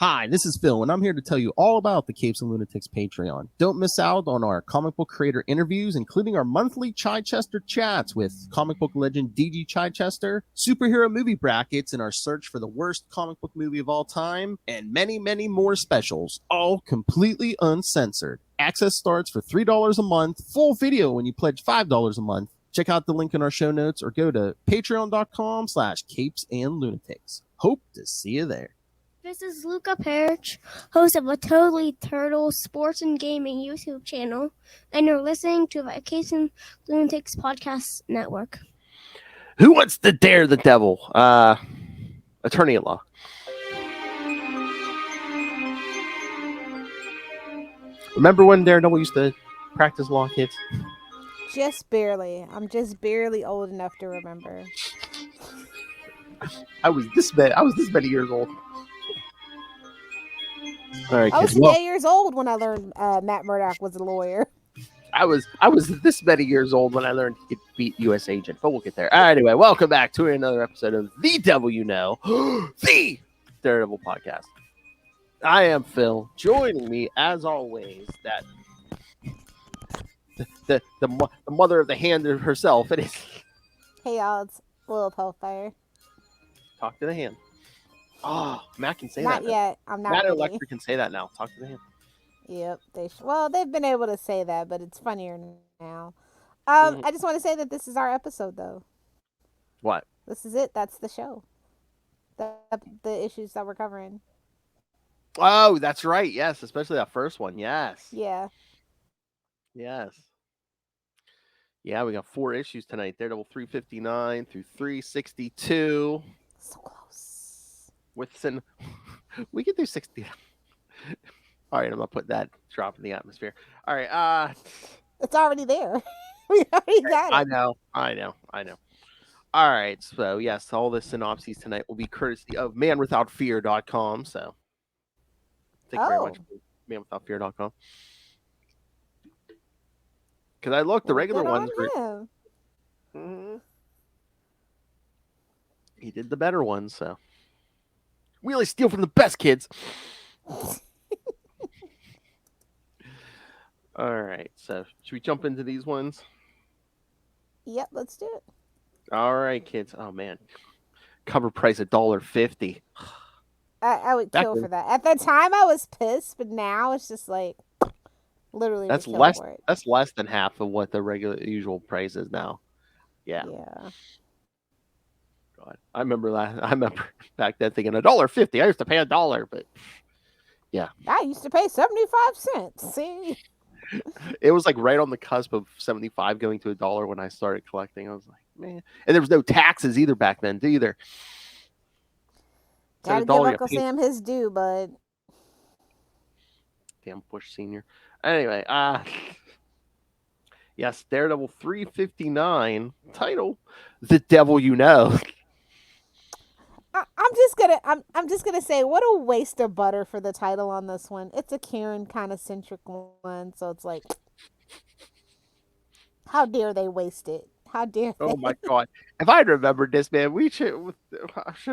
Hi, this is Phil, and I'm here to tell you all about the Capes and Lunatics Patreon. Don't miss out on our comic book creator interviews, including our monthly Chichester chats with comic book legend DG Chichester, superhero movie brackets in our search for the worst comic book movie of all time, and many, many more specials, all completely uncensored. Access starts for $3 a month, full video when you pledge $5 a month. Check out the link in our show notes or go to patreon.com/CapesandLunatics. Hope to see you there. This is Luca Perich, host of a Totally Turtle sports and gaming YouTube channel, and you're listening to the Capes and Lunatics Podcast Network. Who wants to dare the devil? Attorney at law. Remember when Daredevil used to practice law, kids? Just barely. I'm just barely old enough to remember. I was this many years old. All right, I was kids. 8 years old when I learned Matt Murdock was a lawyer. I was this many years old when I learned he could beat U.S. Agent, but we'll get there. Anyway, welcome back to another episode of The Devil You Know, the Daredevil Podcast. I am Phil. Joining me, as always, that the mother of the hand herself. It is. Hey y'all, it's Lilith Hellfire. Talk to the hand. Oh, Matt can say Not that. yet. I'm not Matt ready. Electric can say that now. Talk to the hand. Yep. They've been able to say that, but it's funnier now. Mhm. I just want to say that this is our episode, though. What? This is it. That's the show. The issues that we're covering. Oh, that's right. Yes, especially that first one. Yes. Yeah. Yes. Yeah, we got 4 issues tonight. Daredevil 359 through 362. So close. We can do 60. All right, I'm gonna put that drop in the atmosphere. All right, It's already there. We already got it. I know. All right, so yes, all the synopses tonight will be courtesy of manwithoutfear.com. So thank you very much, manwithoutfear.com. Because I looked, the regular ones were. He did the better ones, so we only steal from the best, kids. All right, so should we jump into these ones? Yep, let's do it. All right, kids. Oh man, cover price $1.50. I would kill for that. At the time, I was pissed, but now it's just like literally. That's less. That's less than half of what the usual price is now. Yeah. Yeah. God, I remember back then thinking $1.50. I used to pay $1, but yeah. I used to pay 75 cents. See. It was like right on the cusp of 75 going to $1 when I started collecting. I was like, man, and there was no taxes either back then, either. Gotta give Uncle Sam his due, bud. Damn Bush Senior. Anyway, yes, Daredevil 359, title The Devil You Know. I'm just gonna say, what a waste of butter for the title on this one. It's a Karen kind of centric one, so it's like, how dare they waste it? How dare they? Oh my god! If I had remembered this, man, I should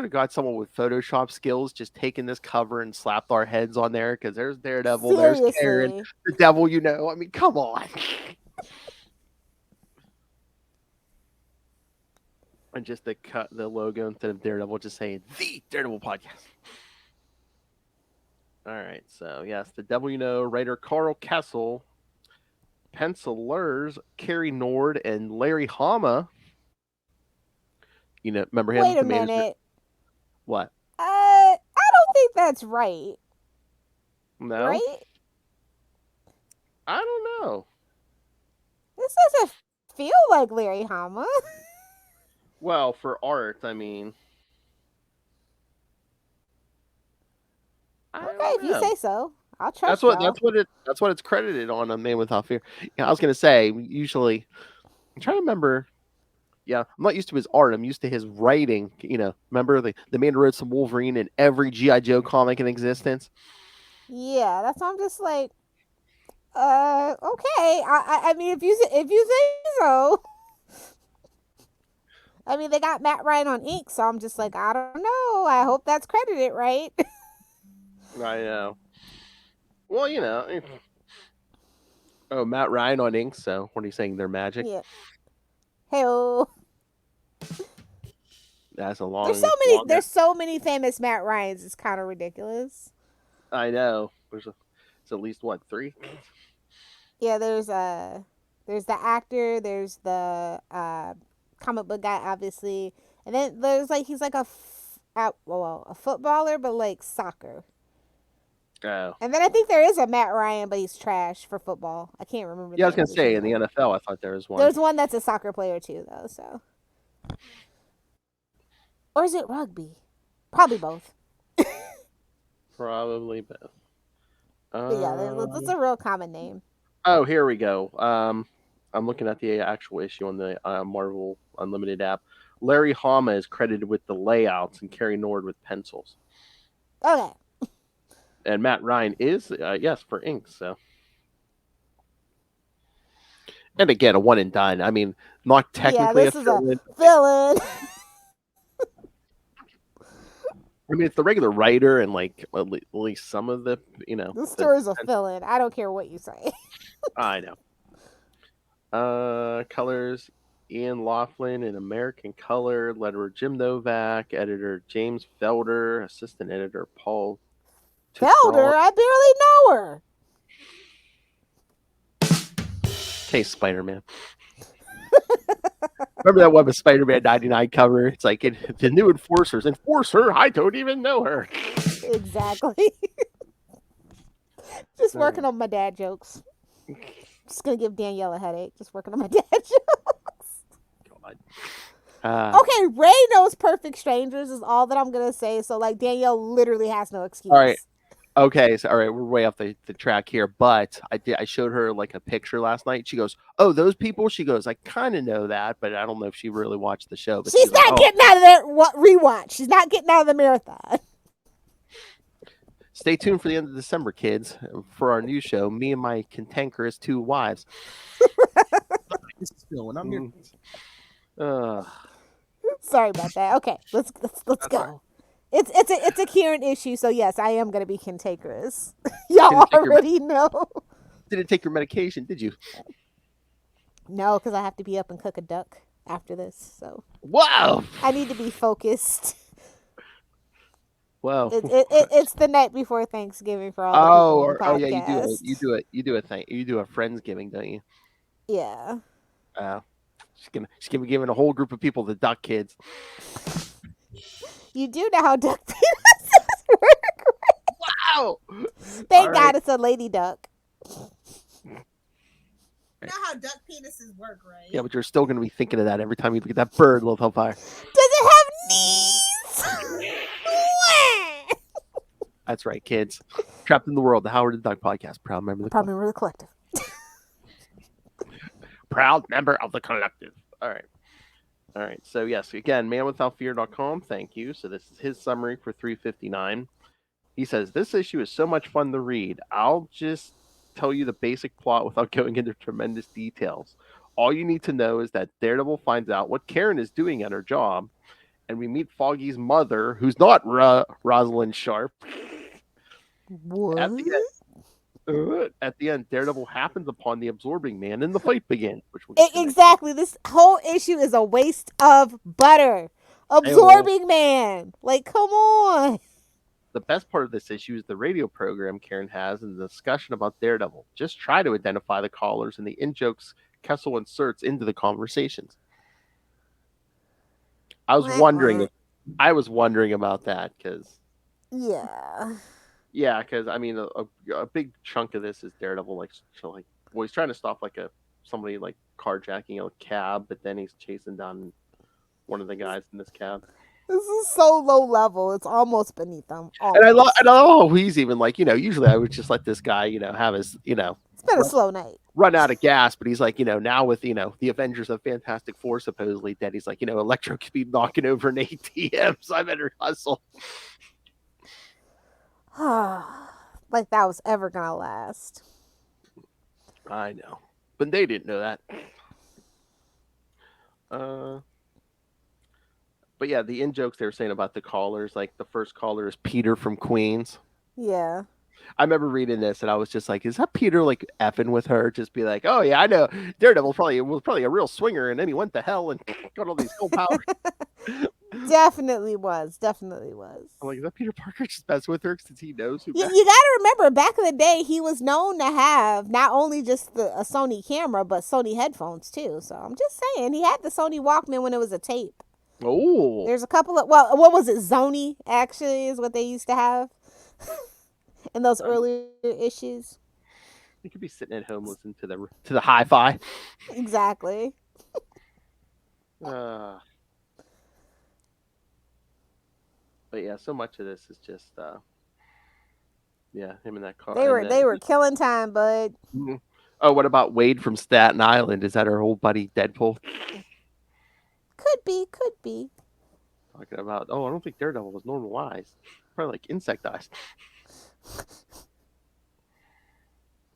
have got someone with Photoshop skills, just taken this cover and slapped our heads on there, because there's Daredevil, Seriously. there's Karen, the Devil You Know. I mean, come on. And just to cut the logo instead of Daredevil, just saying The Daredevil Podcast. All right, so yes, The Devil You Know, writer Carl Kessel, pencilers Carrie Nord and Larry Hama. You know, remember him? Wait a minute. What? I don't think that's right. No? Right? I don't know. This doesn't feel like Larry Hama. Well, for art, I mean. Okay, if you say so, I'll trust That's what it's credited on Man Without Fear. Yeah, I was gonna say usually. I'm trying to remember. Yeah, I'm not used to his art. I'm used to his writing. You know, remember the man who wrote some Wolverine in every G.I. Joe comic in existence. Yeah, that's why I'm just like, okay. I mean, if you say so. I mean, they got Matt Ryan on ink, so I'm just like, I don't know. I hope that's credited right. I know. Well, Oh, Matt Ryan on Ink. So, what are you saying? They're magic. Yeah. Hey-oh. That's a There's long. so many famous Matt Ryans. It's kind of ridiculous. I know. It's at least what 3? Yeah, there's the actor, there's the comic book guy, obviously, and then there's like he's like a footballer, but like soccer. Oh. And then I think there is a Matt Ryan, but he's trash for football. I can't remember. Yeah, I was gonna say in the NFL, I thought there was one. There's one that's a soccer player too, though. So, or is it rugby? Probably both. Probably both. But yeah, that's a real common name. Oh, here we go. I'm looking at the actual issue on the Marvel Unlimited app. Larry Hama is credited with the layouts and Kerry Nord with pencils. Okay. And Matt Ryan is, yes, for inks. So, and again, a one and done. I mean, not technically this is a fill-in. I mean, it's the regular writer and like at least some of the, This story's a fill-in. I don't care what you say. I know. Colors Ian Laughlin in American Color, letterer Jim Novak, editor James Felder, assistant editor Paul Felder? I barely know her. Okay, Spider-Man. Remember that one with Spider-Man 99 cover? It's like the new Enforcers. Enforcer? I don't even know her. Exactly. Just working on my dad jokes. Just going to give Danielle a headache. Just working on my dad jokes. God. Okay, Ray knows Perfect Strangers is all that I'm going to say. So, like, Danielle literally has no excuse. All right. Okay, so all right, we're way off the track here, but I showed her like a picture last night. She goes, "Oh, those people." She goes, "I kind of know that, but I don't know if she really watched the show." But she's not getting out of that rewatch. She's not getting out of the marathon. Stay tuned for the end of December, kids, for our new show, Me and My Cantankerous 2 Wives. This is Phil, and I'm here. Sorry about that. Okay, let's go. Right. It's a Kieran issue, so yes, I am gonna be cantankerous. Y'all already know. Didn't take your medication, did you? No, because I have to be up and cook a duck after this. So wow, I need to be focused. Wow, it's the night before Thanksgiving for all the people on the podcast. You do a thing. You do a Friendsgiving, don't you? Yeah. She's gonna be giving a whole group of people the duck kids. You do know how duck penises work, right? Wow! Thank God it's a lady duck. You know how duck penises work, right? Yeah, but you're still gonna be thinking of that every time you look at that bird, Little Hellfire. Does it have knees? That's right, kids. Trapped in the World, the Howard the Duck Podcast. Proud member of the collective. Proud member of the collective. All right. So yes, again, manwithoutfear.com. Thank you. So this is his summary for 359. He says this issue is so much fun to read. I'll just tell you the basic plot without going into tremendous details. All you need to know is that Daredevil finds out what Karen is doing at her job, and we meet Foggy's mother, who's not Rosalind Sharp. What? At the end, Daredevil happens upon the Absorbing Man, and the fight begins. Exactly. This whole issue is a waste of butter. Absorbing Man. Like, come on. The best part of this issue is the radio program Karen has and the discussion about Daredevil. Just try to identify the callers and the in-jokes Kessel inserts into the conversations. I was wondering about that because... Yeah, because I mean, a big chunk of this is Daredevil, he's trying to stop somebody carjacking a cab, but then he's chasing down one of the guys in this cab. This is so low level; it's almost beneath them. And I love he's even usually I would just let this guy, have his, It's been a slow night. Run out of gas, but he's now with the Avengers of Fantastic Four supposedly dead, he's Electro could be knocking over an ATM, so I better hustle. Like that was ever gonna last. I know, but they didn't know that. But yeah, the in-jokes they were saying about the callers, the first caller is Peter from Queens. Yeah. I remember reading this and I was just like, is that Peter like effing with her? Just be like, oh yeah, I know. Daredevil was probably a real swinger, and then he went to hell and got all these cool powers. Definitely was. Definitely was. I'm like, is that Peter Parker just messing with her since he knows who? You gotta remember, back in the day, he was known to have not only just a Sony camera, but Sony headphones too. So I'm just saying, he had the Sony Walkman when it was a tape. Oh, There's a couple of, well, what was it? Sony actually is what they used to have in those earlier issues. you could be sitting at home listening to the hi-fi. Exactly. But yeah, so much of this is just yeah, him in that car. They were killing time, bud. Oh, what about Wade from Staten Island? Is that our old buddy Deadpool? Could be. Talking about, oh, I don't think Daredevil was normal eyes. Probably like insect eyes.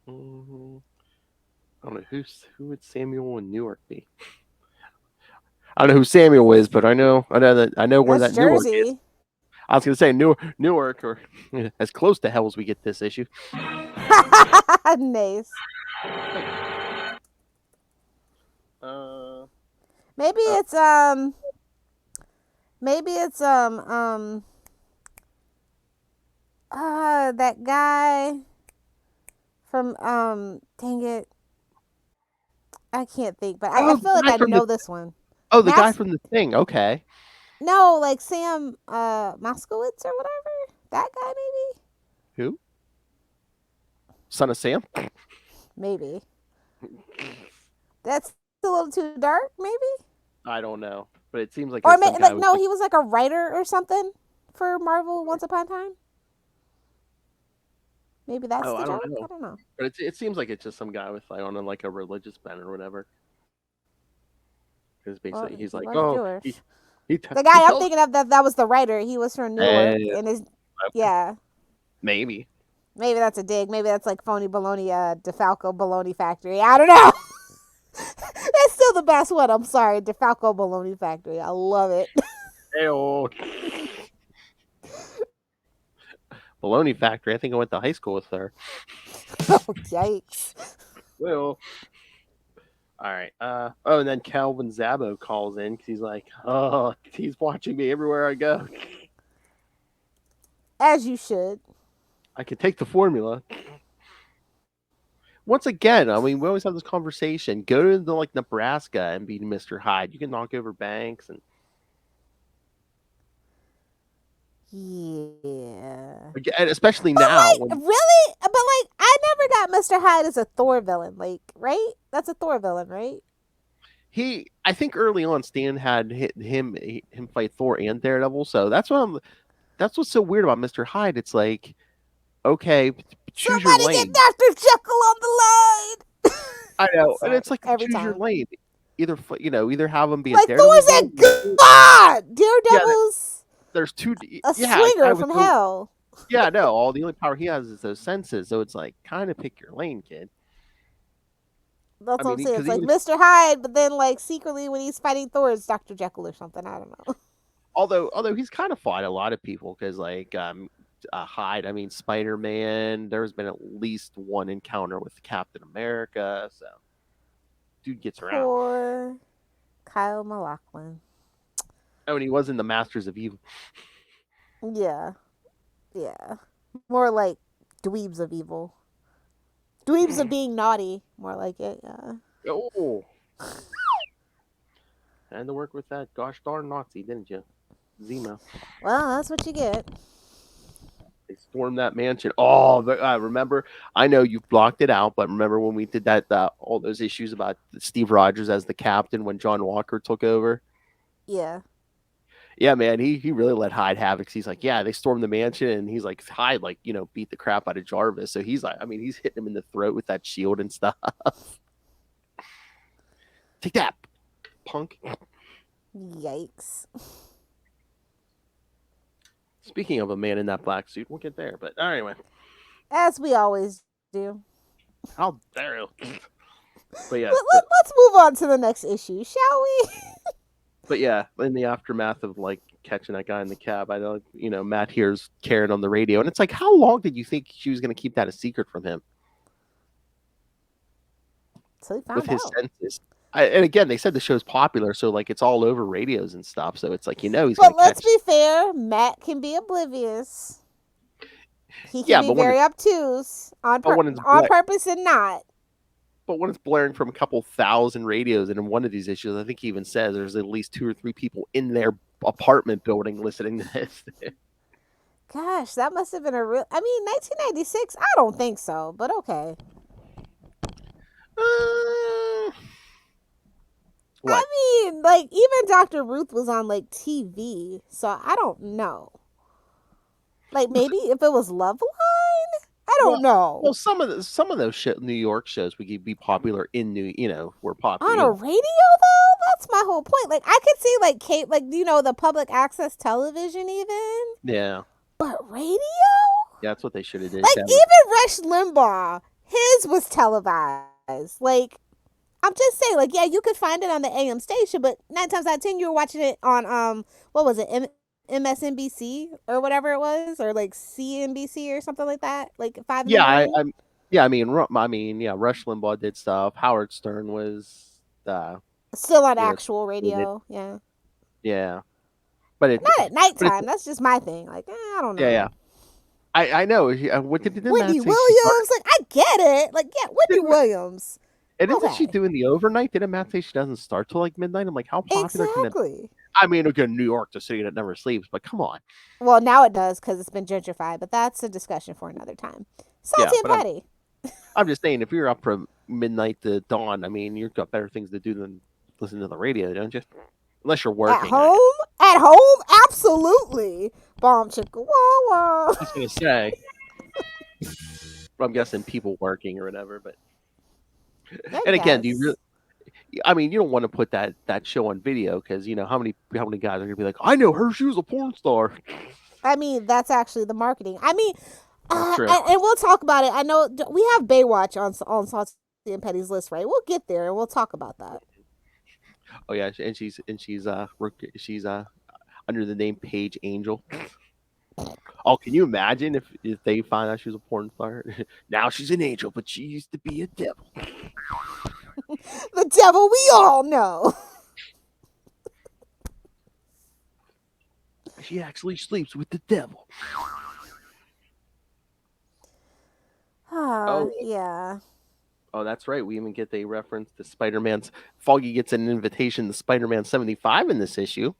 I don't know who would Samuel in Newark be. I don't know who Samuel is, but I know where That's that Newark Jersey. is. I was gonna say Newark, or as close to hell as we get this issue. Nice. Maybe it's that guy from dang it, I can't think, but I feel like I know this one. Oh, the guy from the Thing. Okay. No, like Sam Moskowitz or whatever. That guy, maybe. Who? Son of Sam? Maybe. That's a little too dark, maybe. I don't know, but it seems like. Or maybe, like, no, he was like a writer or something for Marvel once upon a time. Maybe that's the joke. I don't know. But it seems like it's just some guy with like on like a religious bent or whatever. Because basically he's like, oh, the guy I'm thinking of that was the writer. He was from Newark, and his yeah. Maybe that's a dig. Maybe that's like phony baloney, DeFalco Baloney Factory. I don't know. That's still the best one. I'm sorry, DeFalco Baloney Factory. I love it. Hey-oh. Baloney Factory. I think I went to high school with her. Oh, yikes. Well, all right. And then Calvin Zabo calls in because he's like, oh, he's watching me everywhere I go. As you should. I could take the formula. Once again, I mean, we always have this conversation. Go to like Nebraska and be Mr. Hyde. You can knock over banks and. Yeah. And especially now. Like, really? But like, I never got Mr. Hyde as a Thor villain. Like, right? That's a Thor villain, right? I think early on, Stan had him fight Thor and Daredevil. So that's what's so weird about Mr. Hyde. It's like, okay, choose your lane. Get Dr. Jekyll on the line. I know, Sorry. and it's like Every choose time. your lane. Either have him be like a Daredevil. Thor's a god. Daredevil's there's two. a swinger from hell. Yeah, no. The only power he has is those senses. So it's like, kind of pick your lane, kid. That's what I'm saying. It's like Mr. Hyde, but then like secretly when he's fighting Thor, it's Dr. Jekyll or something. I don't know. Although he's kind of fought a lot of people because like Hyde. I mean, Spider-Man. There's been at least one encounter with Captain America. So dude gets around. Poor Kyle MacLachlan. Oh, and he was in the Masters of Evil. Yeah. More like dweebs of evil. Dweebs of being naughty. More like it, yeah. Oh. Had to work with that gosh darn Nazi, didn't you? Zemo. Well, that's what you get. They stormed that mansion. Oh, remember? I know you've blocked it out, but remember when we did that, all those issues about Steve Rogers as the captain when John Walker took over? Yeah. Yeah, man, he really let Hyde have it. He's like, yeah, they stormed the mansion, and he's like, Hyde, like, beat the crap out of Jarvis. So he's like, I mean, he's hitting him in the throat with that shield and stuff. Take that, punk. Yikes. Speaking of a man in that black suit, we'll get there. But anyway. As we always do. How dare you? But yeah. Let's move on to the next issue, shall we? But yeah, in the aftermath of like catching that guy in the cab. I know, Matt hears Karen on the radio, and it's like, how long did you think she was going to keep that a secret from him? So he found With his out. senses. And again, they said the show's popular, so like it's all over radios and stuff. So it's like he's. But gonna let's catch... be fair, Matt can be oblivious. He can be very obtuse on purpose and not. But when it's blaring from a couple thousand radios, and in one of these issues, I think he even says there's at least 2 or 3 people in their apartment building listening to this. Gosh, that must have been a real. I mean, 1996. I don't think so, but okay. What? I mean, like, even Dr. Ruth was on like TV, so I don't know. Like, maybe if it was Loveline, I don't know. Well, some of those New York shows would be popular in were popular on a radio though. That's my whole point. Like, I could see like the public access television even. Yeah. But radio? Yeah, that's what they should have did. Like, even Rush Limbaugh, his was televised. Like, I'm just saying, like, yeah, you could find it on the AM station, but 9 times out of 10, you were watching it on what was it, MSNBC or whatever it was, or like CNBC or something like that, like 5. Yeah, I mean, Rush Limbaugh did stuff. Howard Stern was still on actual radio. Yeah, but not at nighttime. That's just my thing. Like, I don't know. Yeah. I know. What did Whitney Williams? Like, I get it. Like, yeah, Whitney Williams. And isn't she doing the overnight? Didn't Matt say she doesn't start till like midnight? I'm like, how popular can it? I mean, again, New York, the city that never sleeps, but come on. Well, now it does because it's been gentrified, but that's a discussion for another time. Salty and petty. I'm just saying, if you're up from midnight to dawn, I mean, you've got better things to do than listen to the radio, don't you? Unless you're working. At home? Absolutely. Bomb chicka wah wah. I was going to say. I'm guessing people working or whatever, but. And again, do you really? I mean, you don't want to put that show on video because how many guys are gonna be like, I know her, she was a porn star. I mean, that's actually the marketing. I mean, and we'll talk about it. I know we have Baywatch on Salty and Petty's list, right? We'll get there and we'll talk about that. Oh yeah, and she's under the name Paige Angel. Oh, can you imagine if they find out she was a porn star? Now she's an angel, but she used to be a devil. The devil we all know. She actually sleeps with the devil. Yeah. Oh, that's right. We even get a reference to Spider-Man's. Foggy gets an invitation to Spider-Man 75 in this issue.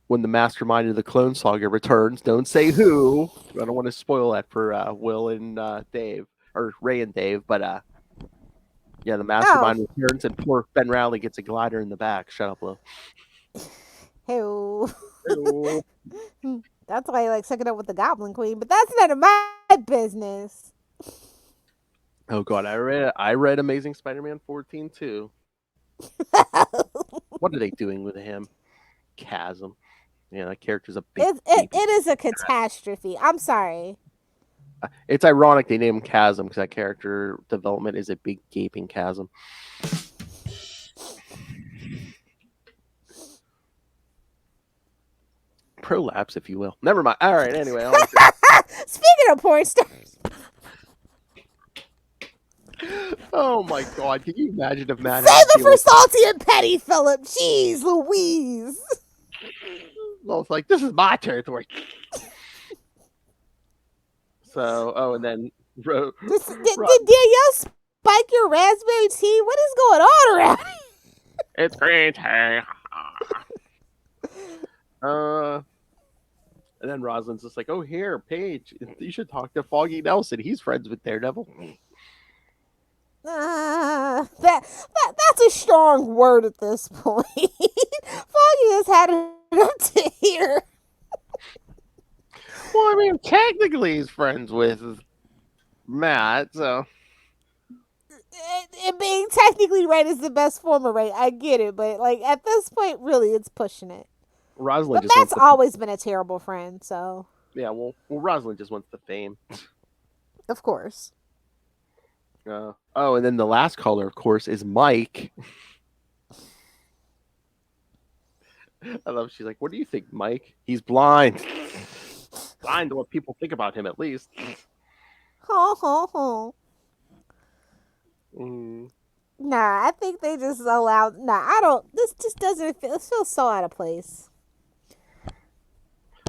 When the mastermind of the Clone Saga returns, don't say who. I don't want to spoil that for Will and Dave, or Ray and Dave, but yeah, the mastermind returns and poor Ben Rowley gets a glider in the back. Shut up, Will. Hey. That's why he likes hooking up with the Goblin Queen, but that's none of my business. Oh God, I read Amazing Spider-Man 14 too. What are they doing with him? Chasm. Yeah, that character's a big. It is a catastrophe. I'm sorry. It's ironic they named him Chasm because that character development is a big gaping chasm. Prolapse, if you will. Never mind. All right. Anyway. Speaking of porn stars. Oh my God! Can you imagine if Matt? Save it for Salty and Petty, Philip. Jeez, Louise. Well, it's like, this is my territory. So, and then did Danielle spike your raspberry tea? What is going on around here? It's green tea. And then Rosalind's just like, oh, here, Paige, you should talk to Foggy Nelson. He's friends with Daredevil. That's a strong word at this point. Foggy has had it up to here. Well, I mean, technically he's friends with Matt, so. And being technically right is the best form of right. I get it, but like at this point, really, it's pushing it. Rosalind but Matt's always been a terrible friend, so. Yeah, well, Rosalind just wants the fame. Of course. And then the last caller, of course, is Mike. I love. She's like, "What do you think, Mike? He's blind. Blind to what people think about him, at least." Ho ho ho. Mm. Nah, I think they just allowed. Nah, I don't. This just doesn't feel. It feels so out of place.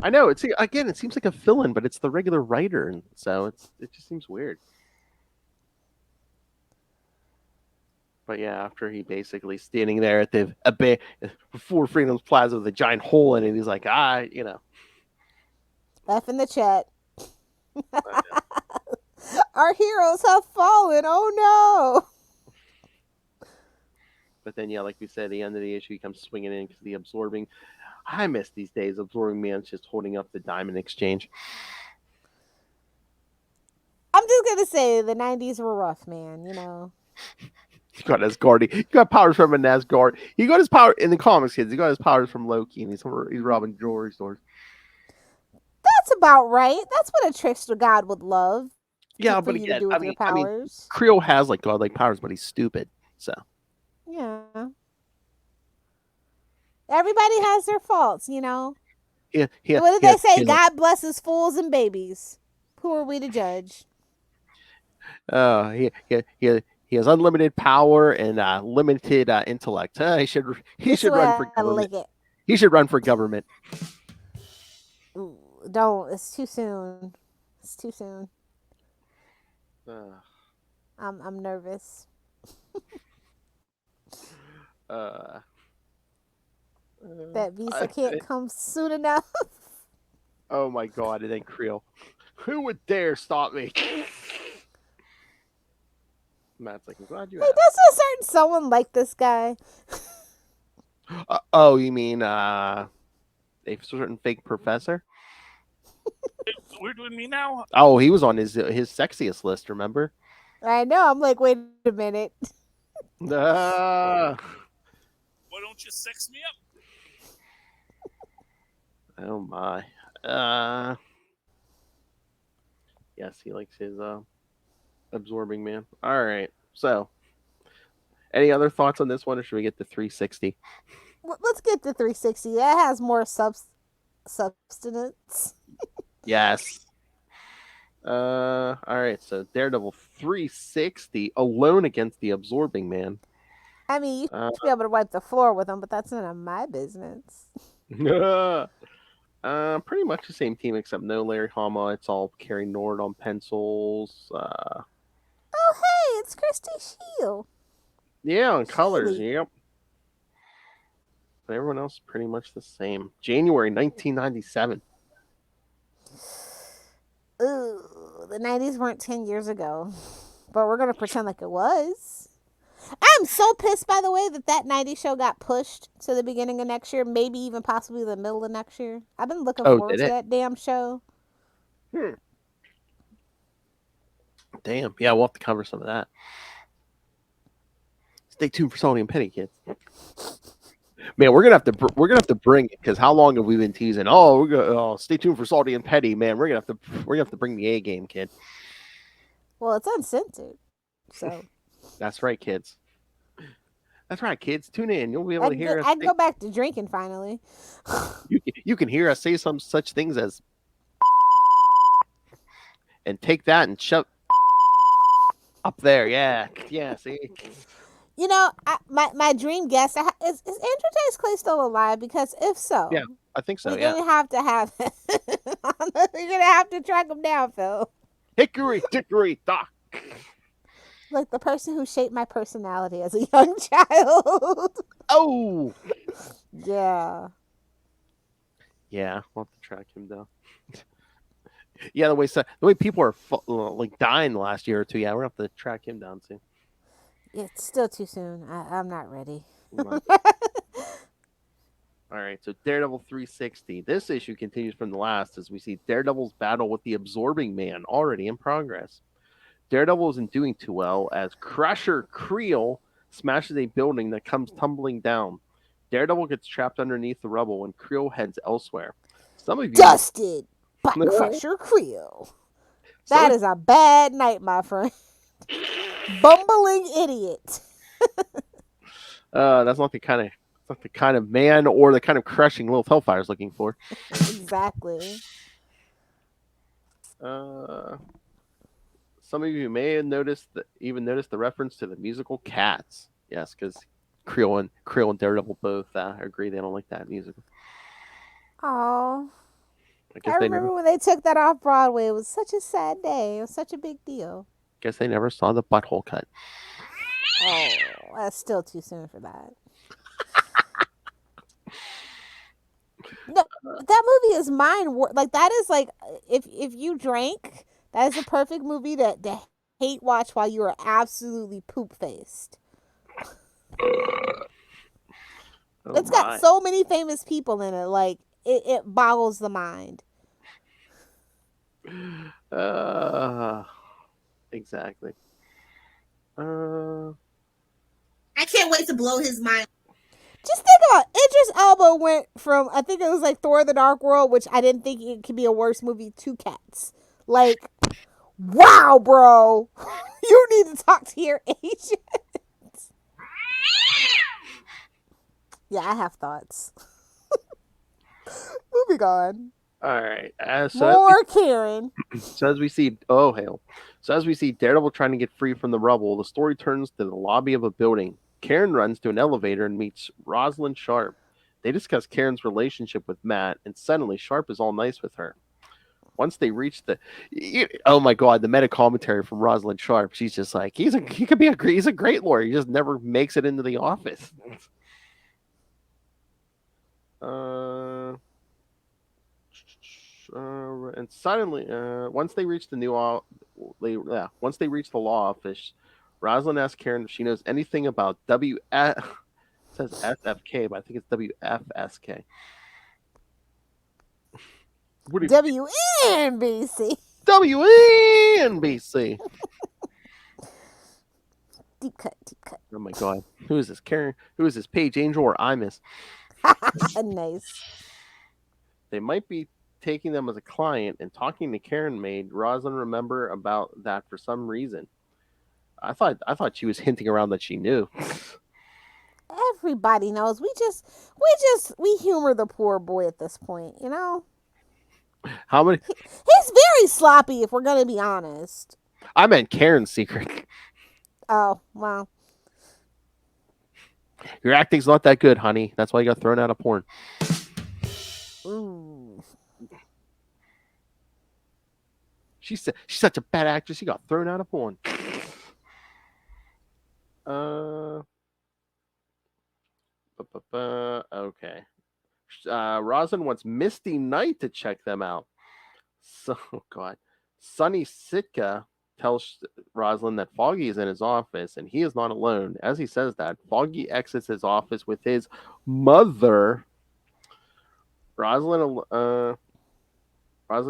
I know. It's again. It seems like a fill-in, but it's the regular writer, and so it just seems weird. But yeah, after he basically standing there at the before Freedom's Plaza with a giant hole in it, he's like, you know. F in the chat. Our heroes have fallen. Oh no. But then, yeah, like we said, at the end of the issue, he comes swinging in because the absorbing. I miss these days. Absorbing Man's just holding up the Diamond Exchange. I'm just gonna say the '90s were rough, man. You know. He got Asgardy. He got powers from an Asgard. He got his power in the comics, kids. He got his powers from Loki, and he's robbing jewelry stores. That's about right. That's what a trickster god would love. Yeah, for but you to again, do with your I mean, powers. Creel has like godlike powers, but he's stupid. So Yeah. Everybody has their faults, you know. yeah. What did they say? God blesses fools and babies. Who are we to judge? He has unlimited power and limited intellect. He should run for government. He should run for government. Ooh, don't. It's too soon. It's too soon. I'm nervous. That visa can't come soon enough. Oh my god! And then Creel, who would dare stop me? Matt's like, I'm glad you asked. Does a certain someone like this guy? Oh, you mean a certain fake professor? We're doing me now. Oh, he was on his sexiest list. Remember? I know. I'm like, wait a minute. Why don't you sex me up? Oh my. Yes, he likes his absorbing man. All right. So, any other thoughts on this one, or should we get to 360? Let's get to 360. That has more substance. Yes. All right. So Daredevil 360 alone against the absorbing man. I mean, you should be able to wipe the floor with him, but that's none of my business. Pretty much the same team except no Larry Hama. It's all Carrie Nord on pencils. Oh, hey, it's Christy Shield. Yeah, on colors. Yep. But everyone else is pretty much the same. January 1997. Ooh, the 90s weren't 10 years ago, but we're going to pretend like it was. I'm so pissed, by the way, that 90s show got pushed to the beginning of next year, maybe even possibly the middle of next year. I've been looking forward to that damn show. Damn. Yeah, we'll have to cover some of that. Stay tuned for Salty and Penny, kids. Man, we're gonna have to bring it, because how long have we been teasing? Stay tuned for Salty and Petty, man. We're gonna have to bring the A game, kid. Well, it's uncensored, so. That's right, kids. That's right, kids. Tune in. You'll be able to hear us. I can go back to drinking finally. You can hear us say some such things as, and take that and shove up there. Yeah. See. You know, my dream guest is Andrew Dice Clay still alive? Because if so, yeah, I think so. We're gonna have to have. We're gonna have to track him down, Phil. Hickory dickory dock. Like the person who shaped my personality as a young child. Oh. Yeah. Yeah, we'll have to track him down. Yeah, the way people are like dying the last year or two. Yeah, we're gonna have to track him down soon. It's still too soon. I'm not ready. All right, so Daredevil 360. This issue continues from the last as we see Daredevil's battle with the Absorbing Man already in progress. Daredevil isn't doing too well as Crusher Creel smashes a building that comes tumbling down. Daredevil gets trapped underneath the rubble and Creel heads elsewhere. Some of you dusted by Crusher Creel. That is a bad night, my friend. Bumbling idiot. That's not the kind not the kind of man or the kind of crushing Lilith Hellfire is looking for. Exactly. Some of you may have noticed the reference to the musical Cats. Yes, because Creel and Daredevil both agree they don't like that musical. Oh, I I remember when they took that off Broadway. It was such a sad day. It was such a big deal. Guess they never saw the butthole cut. Oh, that's still too soon for that. No, that movie is mine. Like that is like if you drank, that is a perfect movie to hate watch while you are absolutely poop faced. It's got so many famous people in it. Like it boggles the mind. Exactly. I can't wait to blow his mind. Just think about Idris Elba went from, I think it was like Thor: The Dark World, which I didn't think it could be a worse movie, to Cats. Like, wow, bro, you need to talk to your agent. Yeah, I have thoughts. Moving on. All right. More Karen. So as we see Daredevil trying to get free from the rubble, the story turns to the lobby of a building. Karen runs to an elevator and meets Rosalind Sharp. They discuss Karen's relationship with Matt, and suddenly Sharp is all nice with her. Once they reach oh my god, the meta commentary from Rosalind Sharp. She's just like, he's a great lawyer. He just never makes it into the office. And suddenly, once they reach the law office, Rosalind asks Karen if she knows anything about it says SFK, but I think it's WFSK. WNBC. WNBC. Deep cut. Oh my god. Who is this? Karen? Who is this? Paige Angel or Imus? Nice. They might be taking them as a client, and talking to Karen made Rosalind remember about that for some reason. I thought she was hinting around that she knew. Everybody knows. We humor the poor boy at this point, you know? How many? He's very sloppy, if we're gonna be honest. I meant Karen's secret. Oh, well. Your acting's not that good, honey. That's why you got thrown out of porn. Ooh. She's such a bad actress. She got thrown out of porn. Okay. Rosalind wants Misty Knight to check them out. So, God. Sonny Sitka tells Rosalind that Foggy is in his office, and he is not alone. As he says that, Foggy exits his office with his mother. Rosalind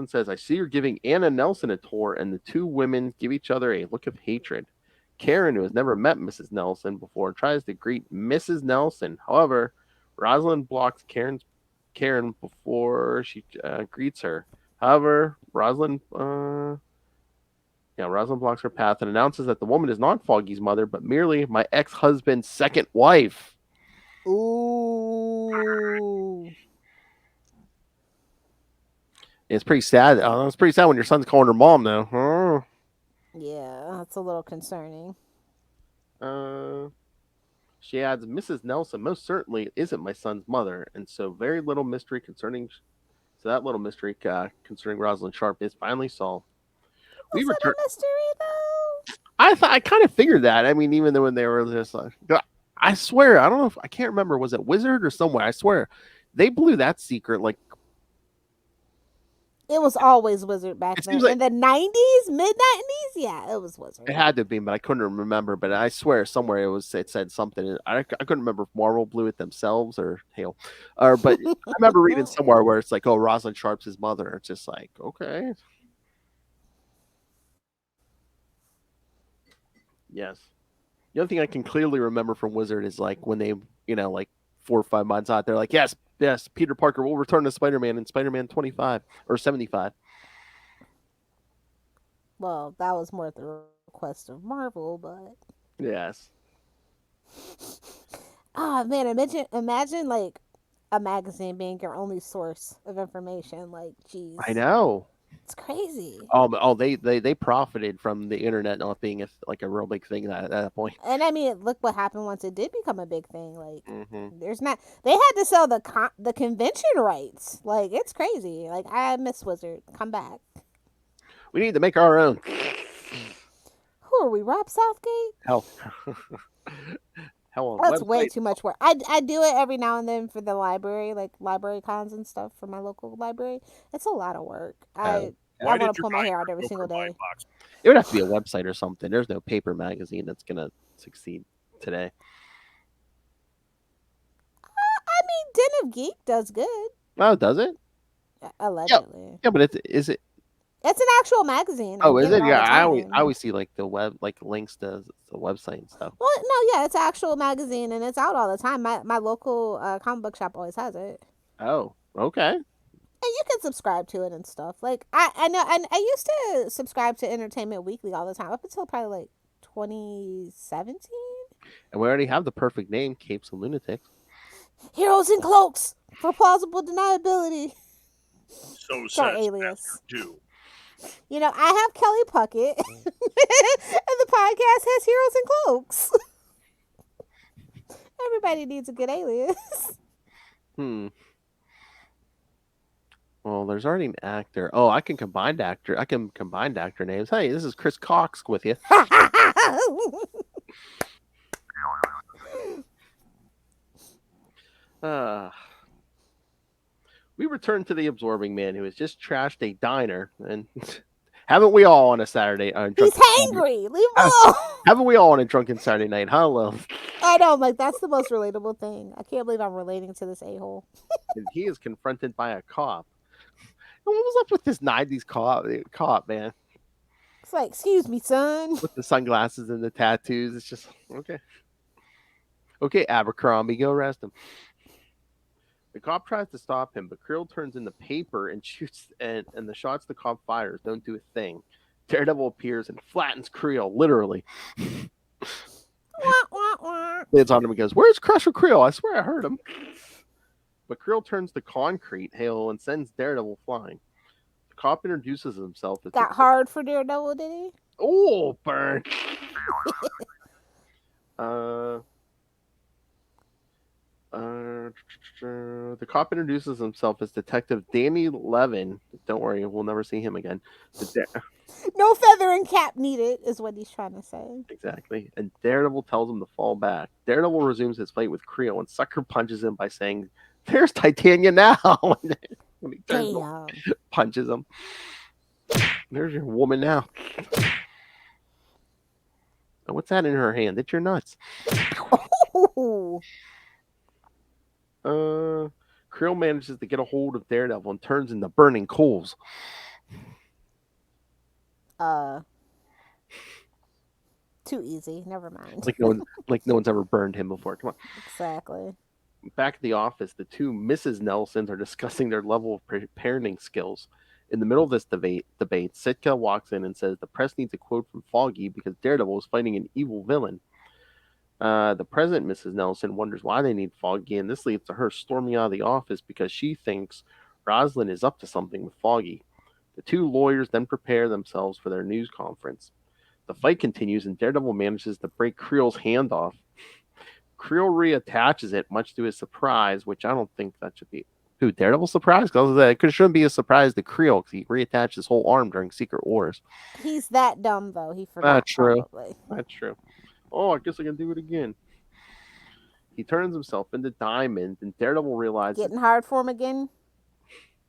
says, I see you're giving Anna Nelson a tour, and the two women give each other a look of hatred. Karen, who has never met Mrs. Nelson before, tries to greet Mrs. Nelson. However, Rosalind blocks Karen before she greets her. However, Rosalind blocks her path and announces that the woman is not Foggy's mother, but merely my ex-husband's second wife. Ooh. It's pretty sad. It's pretty sad when your son's calling her mom, though. Oh. Yeah, that's a little concerning. She adds, Mrs. Nelson most certainly isn't my son's mother, and so very little mystery concerning. So that little mystery concerning Rosalind Sharp is finally solved. Was it a mystery though? I kind of figured that. I mean, even though when they were just like, I swear, I don't know if I can't remember. Was it Wizard or somewhere? I swear, they blew that secret like. It was always Wizard back then. Like, in the 90s, mid-90s? Yeah, it was Wizard. It had to be, but I couldn't remember. But I swear somewhere it said something. I couldn't remember if Marvel blew it themselves or Hale. But I remember reading somewhere where it's like, oh, Rosalind Sharp's his mother. It's just like, okay. Yes. The only thing I can clearly remember from Wizard is like when they, like 4 or 5 months out, they're like, yes, Peter Parker will return to Spider-Man in Spider-Man 25 or 75. Well, that was more at the request of Marvel, but yes. Oh man, imagine like a magazine being your only source of information. Like, geez, I know. it's crazy. They profited from the internet not being like a real big thing at that point. And I mean, look what happened once it did become a big thing. Like, Hmm. there's not. They had to sell the convention rights. Like, it's crazy. Like, I miss Wizard. Come back. We need to make our own. Who are we, Rob Southgate? Hell. Hell on That's way website. too much work. I do it every now and then for the library, like library cons and stuff for my local library. It's a lot of work. I Why want did to you pull my buy hair out every Crypto single for my day. box? It would have to be a website or something. There's no paper magazine that's gonna succeed today. I mean, Den of Geek does good, Oh, does it? allegedly. Yeah, but is it? It's an actual magazine. Oh, I is get it? all Yeah, the I time. always see like the web, like links to the website and stuff. Well, no, yeah, it's an actual magazine and it's out all the time. My local comic book shop always has it. Oh, okay. And you can subscribe to it and stuff. Like I know, and I used to subscribe to Entertainment Weekly all the time up until probably like 2017. And we already have the perfect name, Capes and Lunatics. Heroes in cloaks for plausible deniability. So It's our says alias. do. You know, I have Kelly Puckett, and the podcast has Heroes in Cloaks. Everybody needs a good alias. Well, there's already an actor. Oh, I can combine actor names. Hey, this is Chris Cox with you. We return to the absorbing man who has just trashed a diner, and haven't we all on a Saturday? He's hangry. Leave him alone. Haven't we all on a drunken Saturday night? Hello. I know, I'm like, that's the most relatable thing. I can't believe I'm relating to this a-hole. And he is confronted by a cop. And what was up with this '90s cop, man? It's like, excuse me, son. With the sunglasses and the tattoos. It's just, okay, Abercrombie, go arrest him. The cop tries to stop him, but Krill turns in the paper and shoots, and the shots the cop fires don't do a thing. Daredevil appears and flattens Creel, literally. Wah, wah, wah. Lands on him and goes, "Where's Crusher Creel? I swear I heard him." But Creel turns to concrete hail and sends Daredevil flying. The cop introduces himself as Got hard for Daredevil, did he? Oh, burn. The cop introduces himself as Detective Danny Levin. Don't worry, we'll never see him again. No feather and cap needed, is what he's trying to say. Exactly. And Daredevil tells him to fall back. Daredevil resumes his fight with Creel and sucker punches him by saying, "There's Titania now." When he turns Damn. punches him. "There's your woman now." Oh, what's that in her hand? It's your nuts. Ooh. Creel manages to get a hold of Daredevil and turns into burning coals. Too easy. Never mind. Like no one's ever burned him before. Come on. Exactly. Back at the office, the two Mrs. Nelsons are discussing their level of parenting skills. In the middle of this debate, Sitka walks in and says the press needs a quote from Foggy because Daredevil is fighting an evil villain. The present Mrs. Nelson wonders why they need Foggy, and this leads to her storming out of the office because she thinks Rosalind is up to something with Foggy. The two lawyers then prepare themselves for their news conference. The fight continues, and Daredevil manages to break Creel's hand off. Creel reattaches it, much to his surprise, which I don't think that should be. Who, Daredevil's surprise? Because it shouldn't be a surprise to Creel because he reattached his whole arm during Secret Wars. He's that dumb, though. He forgot. That's true. Probably. That's true. Oh, I guess I can do it again. He turns himself into Diamond, and Daredevil realizes Getting hard for him again.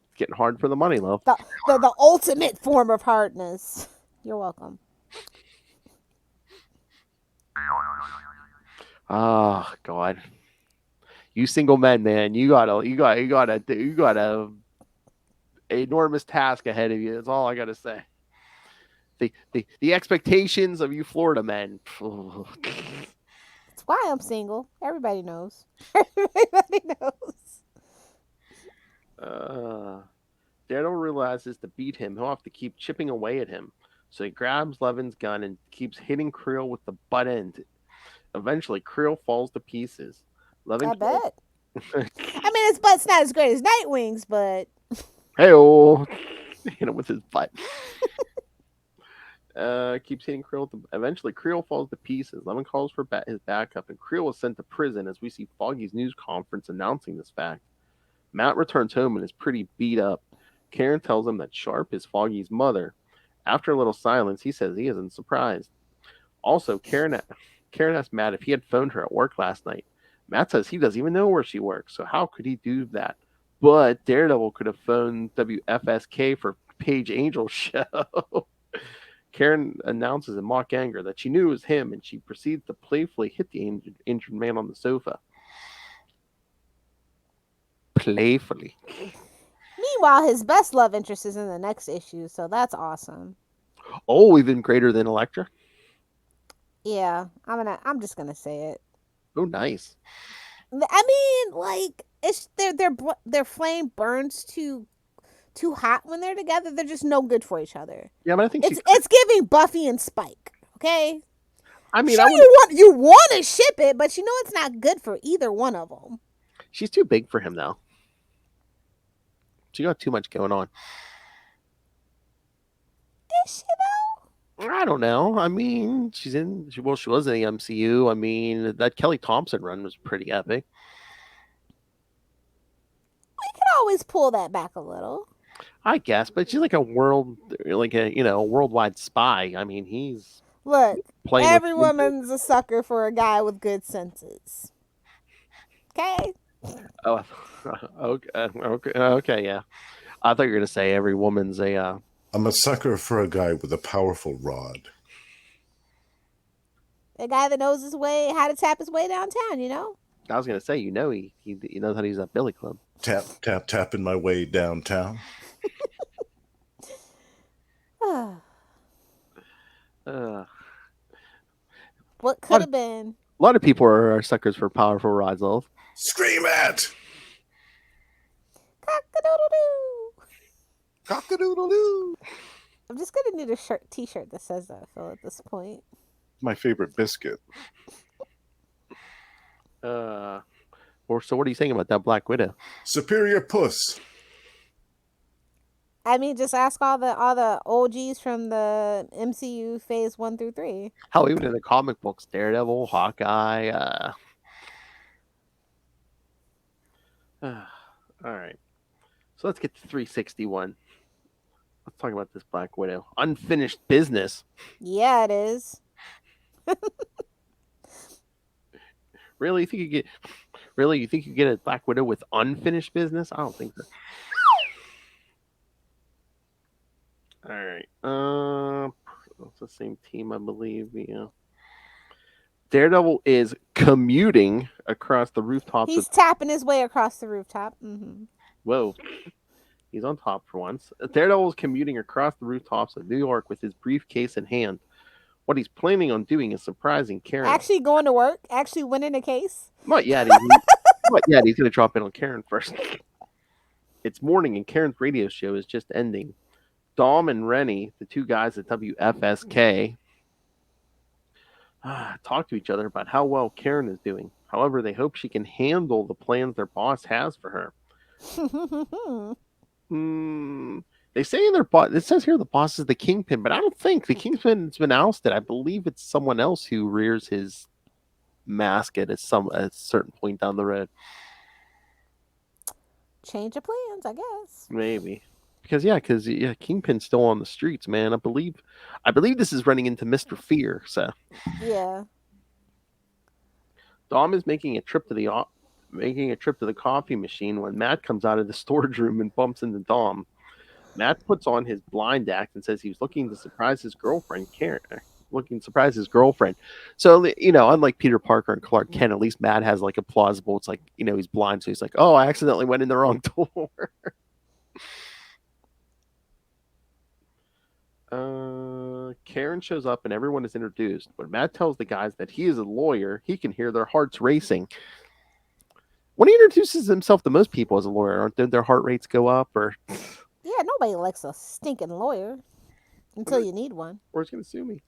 it's getting hard for the money, love. The ultimate form of hardness. You're welcome. Oh God, you single men, man, you got a enormous task ahead of you. That's all I gotta say. The expectations of you Florida men. That's why I'm single. Everybody knows. Everybody knows. Daredevil realizes to beat him, he'll have to keep chipping away at him. So he grabs Levin's gun and keeps hitting Creel with the butt end. Eventually, Creel falls to pieces. Loving. I bet. I mean, his butt's not as great as Nightwing's, but Hey-oh. Hit him with his butt. Keeps hitting Creel. Eventually, Creel falls to pieces. Lemon calls for his backup, and Creel is sent to prison as we see Foggy's news conference announcing this fact. Matt returns home and is pretty beat up. Karen tells him that Sharp is Foggy's mother. After a little silence, he says he isn't surprised. Also, Karen asked Matt if he had phoned her at work last night. Matt says he doesn't even know where she works, so how could he do that? But Daredevil could have phoned WFSK for Paige Angel's show. Karen announces in mock anger that she knew it was him, and she proceeds to playfully hit the injured man on the sofa. Playfully. meanwhile, his best love interest is in the next issue, so that's awesome. Oh, even greater than Elektra? Yeah, I'm just gonna say it. Oh, nice. I mean, like, it's their flame burns too hot when they're together. They're just no good for each other. Yeah, but I think it's giving Buffy and Spike. Okay. I mean, sure, you want to ship it, but you know it's not good for either one of them. She's too big for him, though. She got too much going on. Is she though? I don't know. I mean, she was in the MCU. I mean, that Kelly Thompson run was pretty epic. We could always pull that back a little. I guess, but she's like a worldwide spy. I mean, he's look. Playing every woman's a sucker for a guy with good senses. Okay. Oh, okay, yeah. I thought you were gonna say every woman's a. I'm a sucker for a guy with a powerful rod. A guy that knows his way, how to tap his way downtown. You know. I was gonna say, he knows how to use that billy club. Tap, tap, tapping my way downtown. What could have been? A lot of people are suckers for powerful rods, Lilith. Scream at! Cock-a-doodle-doo. Cock-a-doodle-doo. I'm just gonna need a t-shirt that says that, Phil, at this point. My favorite biscuit. So what are you saying about that Black Widow? Superior puss. I mean, just ask all the OGs from the MCU phase 1 through 3. Hell, even in the comic books, Daredevil, Hawkeye. All right. So let's get to 361. Let's talk about this Black Widow. Unfinished business. Yeah, it is. Really? You think you get a Black Widow with unfinished business? I don't think so. All right. It's the same team, I believe. Yeah. Daredevil is commuting across the rooftops. He's tapping his way across the rooftop. Mm-hmm. Whoa. He's on top for once. Daredevil is commuting across the rooftops of New York with his briefcase in hand. What he's planning on doing is surprising Karen. Actually going to work? Actually winning a case? Not yet. He's going to drop in on Karen first. It's morning and Karen's radio show is just ending. Dom and Rennie, the two guys at WFSK, talk to each other about how well Karen is doing. However, they hope she can handle the plans their boss has for her. They say in their boss, it says here the boss is the Kingpin, but I don't think the Kingpin's been ousted. I believe it's someone else who rears his mask at a certain point down the road. Change of plans, I guess. Maybe. Because Kingpin's still on the streets, man. I believe this is running into Mr. Fear. So yeah, Dom is making a trip to the coffee machine when Matt comes out of the storage room and bumps into Dom. Matt puts on his blind act and says he was looking to surprise his girlfriend, Karen. So, unlike Peter Parker and Clark Kent, at least Matt has like a plausible. It's like he's blind, so he's like, oh, I accidentally went in the wrong door. Karen shows up and everyone is introduced. When Matt tells the guys that he is a lawyer, he can hear their hearts racing. When he introduces himself to most people as a lawyer, don't their heart rates go up? Or yeah, nobody likes a stinking lawyer until you need one. Or he's gonna sue me.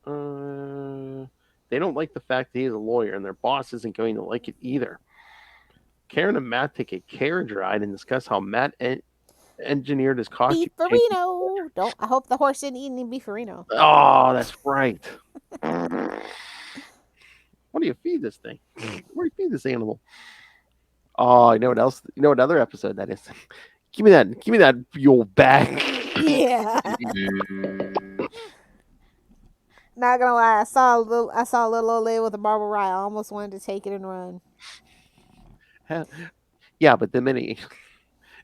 They don't like the fact that he's a lawyer, and their boss isn't going to like it either. Karen and Matt take a carriage ride and discuss how Matt engineered his costume. Beefarino. I hope the horse didn't eat any beefarino. Oh, that's right. What do you feed this thing? Where do you feed this animal? Oh, you know what else? You know what other episode that is? Give me that mule back. Yeah. Not gonna lie, I saw a little old lady with a barbed wire. I almost wanted to take it and run. Yeah, but the minute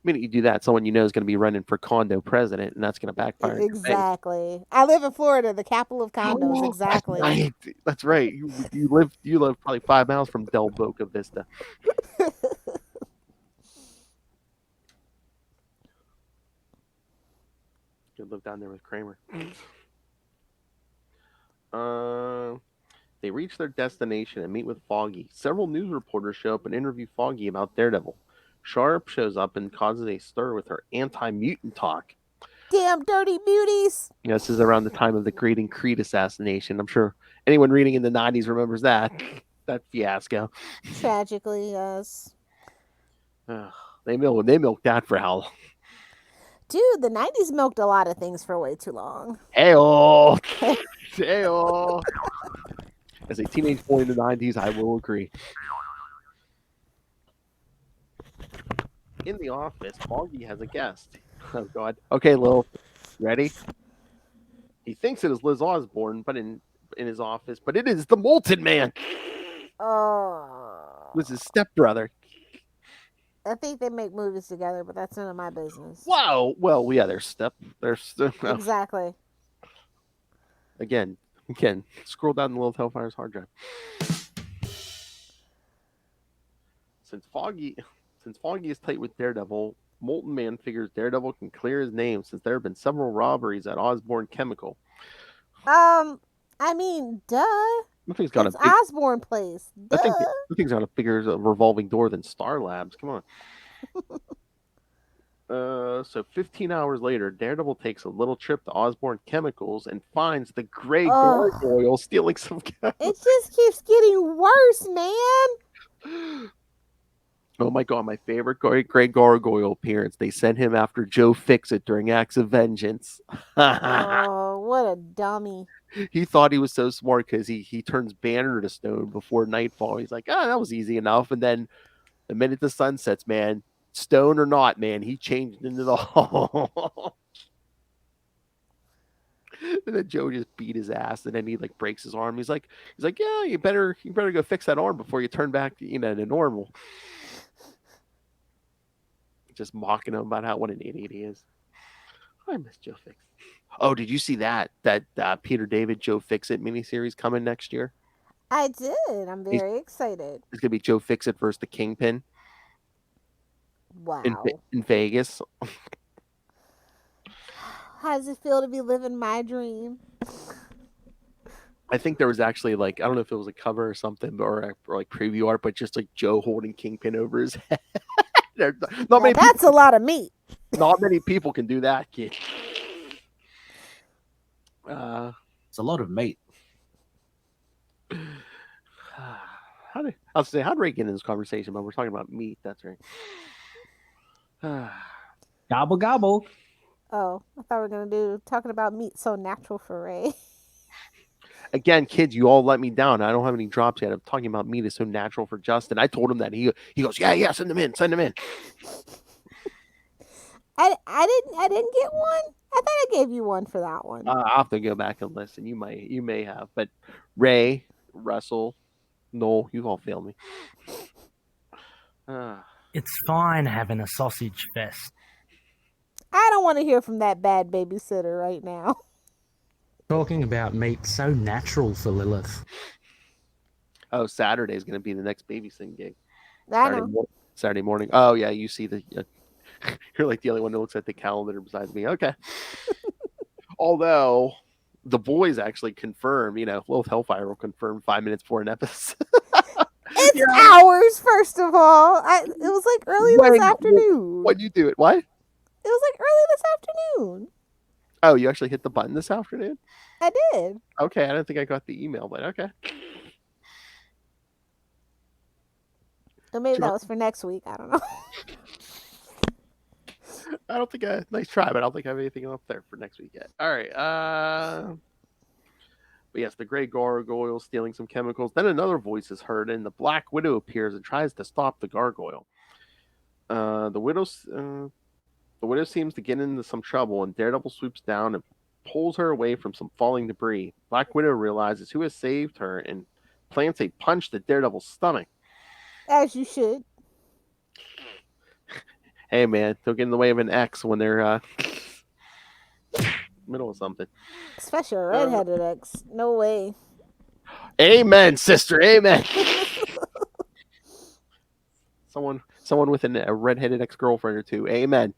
you do that, someone you know is going to be running for condo president, and that's going to backfire. Exactly. I live in Florida, the capital of condos. Exactly. That's right. You live probably 5 miles from Del Boca Vista. You live down there with Kramer. They reach their destination and meet with Foggy. Several news reporters show up and interview Foggy about Daredevil. Sharp shows up and causes a stir with her anti-mutant talk. Damn dirty beauties. Yeah, this is around the time of the Great and Creed assassination. I'm sure anyone reading in the 90s remembers that fiasco. Tragically, yes. They milked that for how long? Dude, the 90s milked a lot of things for way too long. Hey-oh. Hey-oh. As a teenage boy in the 90s, I will agree. In the office, Foggy has a guest. Oh, God. Okay, Lil. Ready? He thinks it is Liz Osborne, but in his office, but it is the Molten Man. Oh. Liz's stepbrother. I think they make movies together, but that's none of my business. Wow. Well, yeah, there's Exactly. Again, scroll down the Lilith Hellfire's hard drive. Since Foggy is tight with Daredevil, Molten Man figures Daredevil can clear his name since there have been several robberies at Osborne Chemical. I mean, duh. Nothing's got It's Osborne Place. Duh. I think nothing's got a bigger revolving door than Star Labs. Come on. So 15 hours later, Daredevil takes a little trip to Osborne Chemicals and finds the gray Gargoyle stealing some gas. It just keeps getting worse, man. Oh my God, my favorite gray Gargoyle appearance. They sent him after Joe Fixit during Acts of Vengeance. Oh, what a dummy. He thought he was so smart because he turns Banner to stone before nightfall. He's like, that was easy enough. And then the minute the sun sets, man, stone or not, man, he changed into the hall. And then Joe just beat his ass, and then he like breaks his arm. He's like, yeah, you better go fix that arm before you turn back to normal. Just mocking him about what an idiot he is. I miss Joe Fixit. Oh, did you see that Peter David Joe Fixit miniseries coming next year? I did. I'm very excited. It's gonna be Joe Fixit versus the Kingpin. Wow. In Vegas. How does it feel to be living my dream? I think there was actually I don't know if it was a cover or something or like preview art, but just like Joe holding Kingpin over his head. That's a lot of meat. Not many people can do that, kid. It's a lot of mate. How'd Ray get in this conversation? But we're talking about meat. That's right. Gobble gobble. Oh, I thought we were gonna talking about meat so natural for Ray. Again, kids, you all let me down. I don't have any drops yet. I'm talking about meat is so natural for Justin. I told him that. He goes, yeah, send them in. I didn't get one. I thought I gave you one for that one. I'll have to go back and listen. You may have, but Ray, Russell, Noel, you all failed me. It's fine having a sausage fest. I don't want to hear from that bad babysitter right now. Talking about meat so natural for Lilith. Oh, Saturday's going to be the next babysitting gig. Saturday morning. Oh, yeah, you see you're like the only one that looks at the calendar besides me. Okay. Although the boys actually confirm, Lilith Hellfire will confirm 5 minutes before an episode. It's hours, first of all. It was like early this afternoon. When you do it, what? It was like early this afternoon. Oh, you actually hit the button this afternoon? I did. Okay, I don't think I got the email, but okay. Or maybe Sure. that was for next week. I don't know. I don't think nice try, but I don't think I have anything up there for next week yet. All right. But yes, the Grey Gargoyle stealing some chemicals. Then another voice is heard, and the Black Widow appears and tries to stop the Gargoyle. The Widow seems to get into some trouble, and Daredevil swoops down and pulls her away from some falling debris. Black Widow realizes who has saved her and plants a punch to Daredevil's stomach. As you should. Hey, man, don't get in the way of an X when they're middle of something. Especially a redheaded ex. No way. Amen, sister. Amen. Someone with a redheaded ex-girlfriend or two. Amen.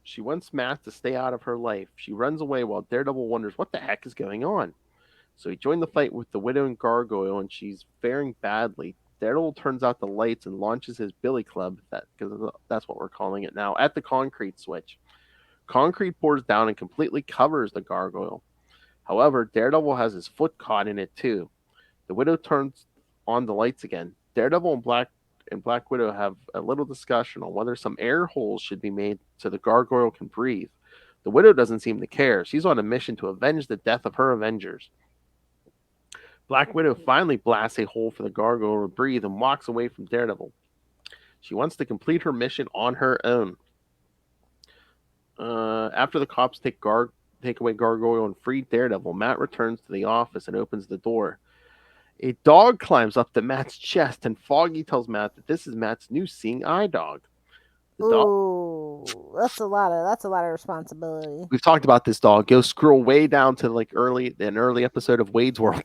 She wants Matt to stay out of her life. She runs away while Daredevil wonders what the heck is going on. So he joined the fight with the Widow and Gargoyle, and she's faring badly. Daredevil turns out the lights and launches his billy club, because that's what we're calling it now, at the concrete switch. Concrete pours down and completely covers the Gargoyle. However, Daredevil has his foot caught in it too. The Widow turns on the lights again. Daredevil and Black Widow have a little discussion on whether some air holes should be made so the Gargoyle can breathe. The Widow doesn't seem to care. She's on a mission to avenge the death of her Avengers. Black Widow finally blasts a hole for the Gargoyle to breathe and walks away from Daredevil. She wants to complete her mission on her own. After the cops take away Gargoyle and free Daredevil, Matt returns to the office and opens the door. A dog climbs up to Matt's chest, and Foggy tells Matt that this is Matt's new seeing eye dog. Ooh, that's a lot of responsibility. We've talked about this dog. Go scroll way down to like an early episode of Wade's World.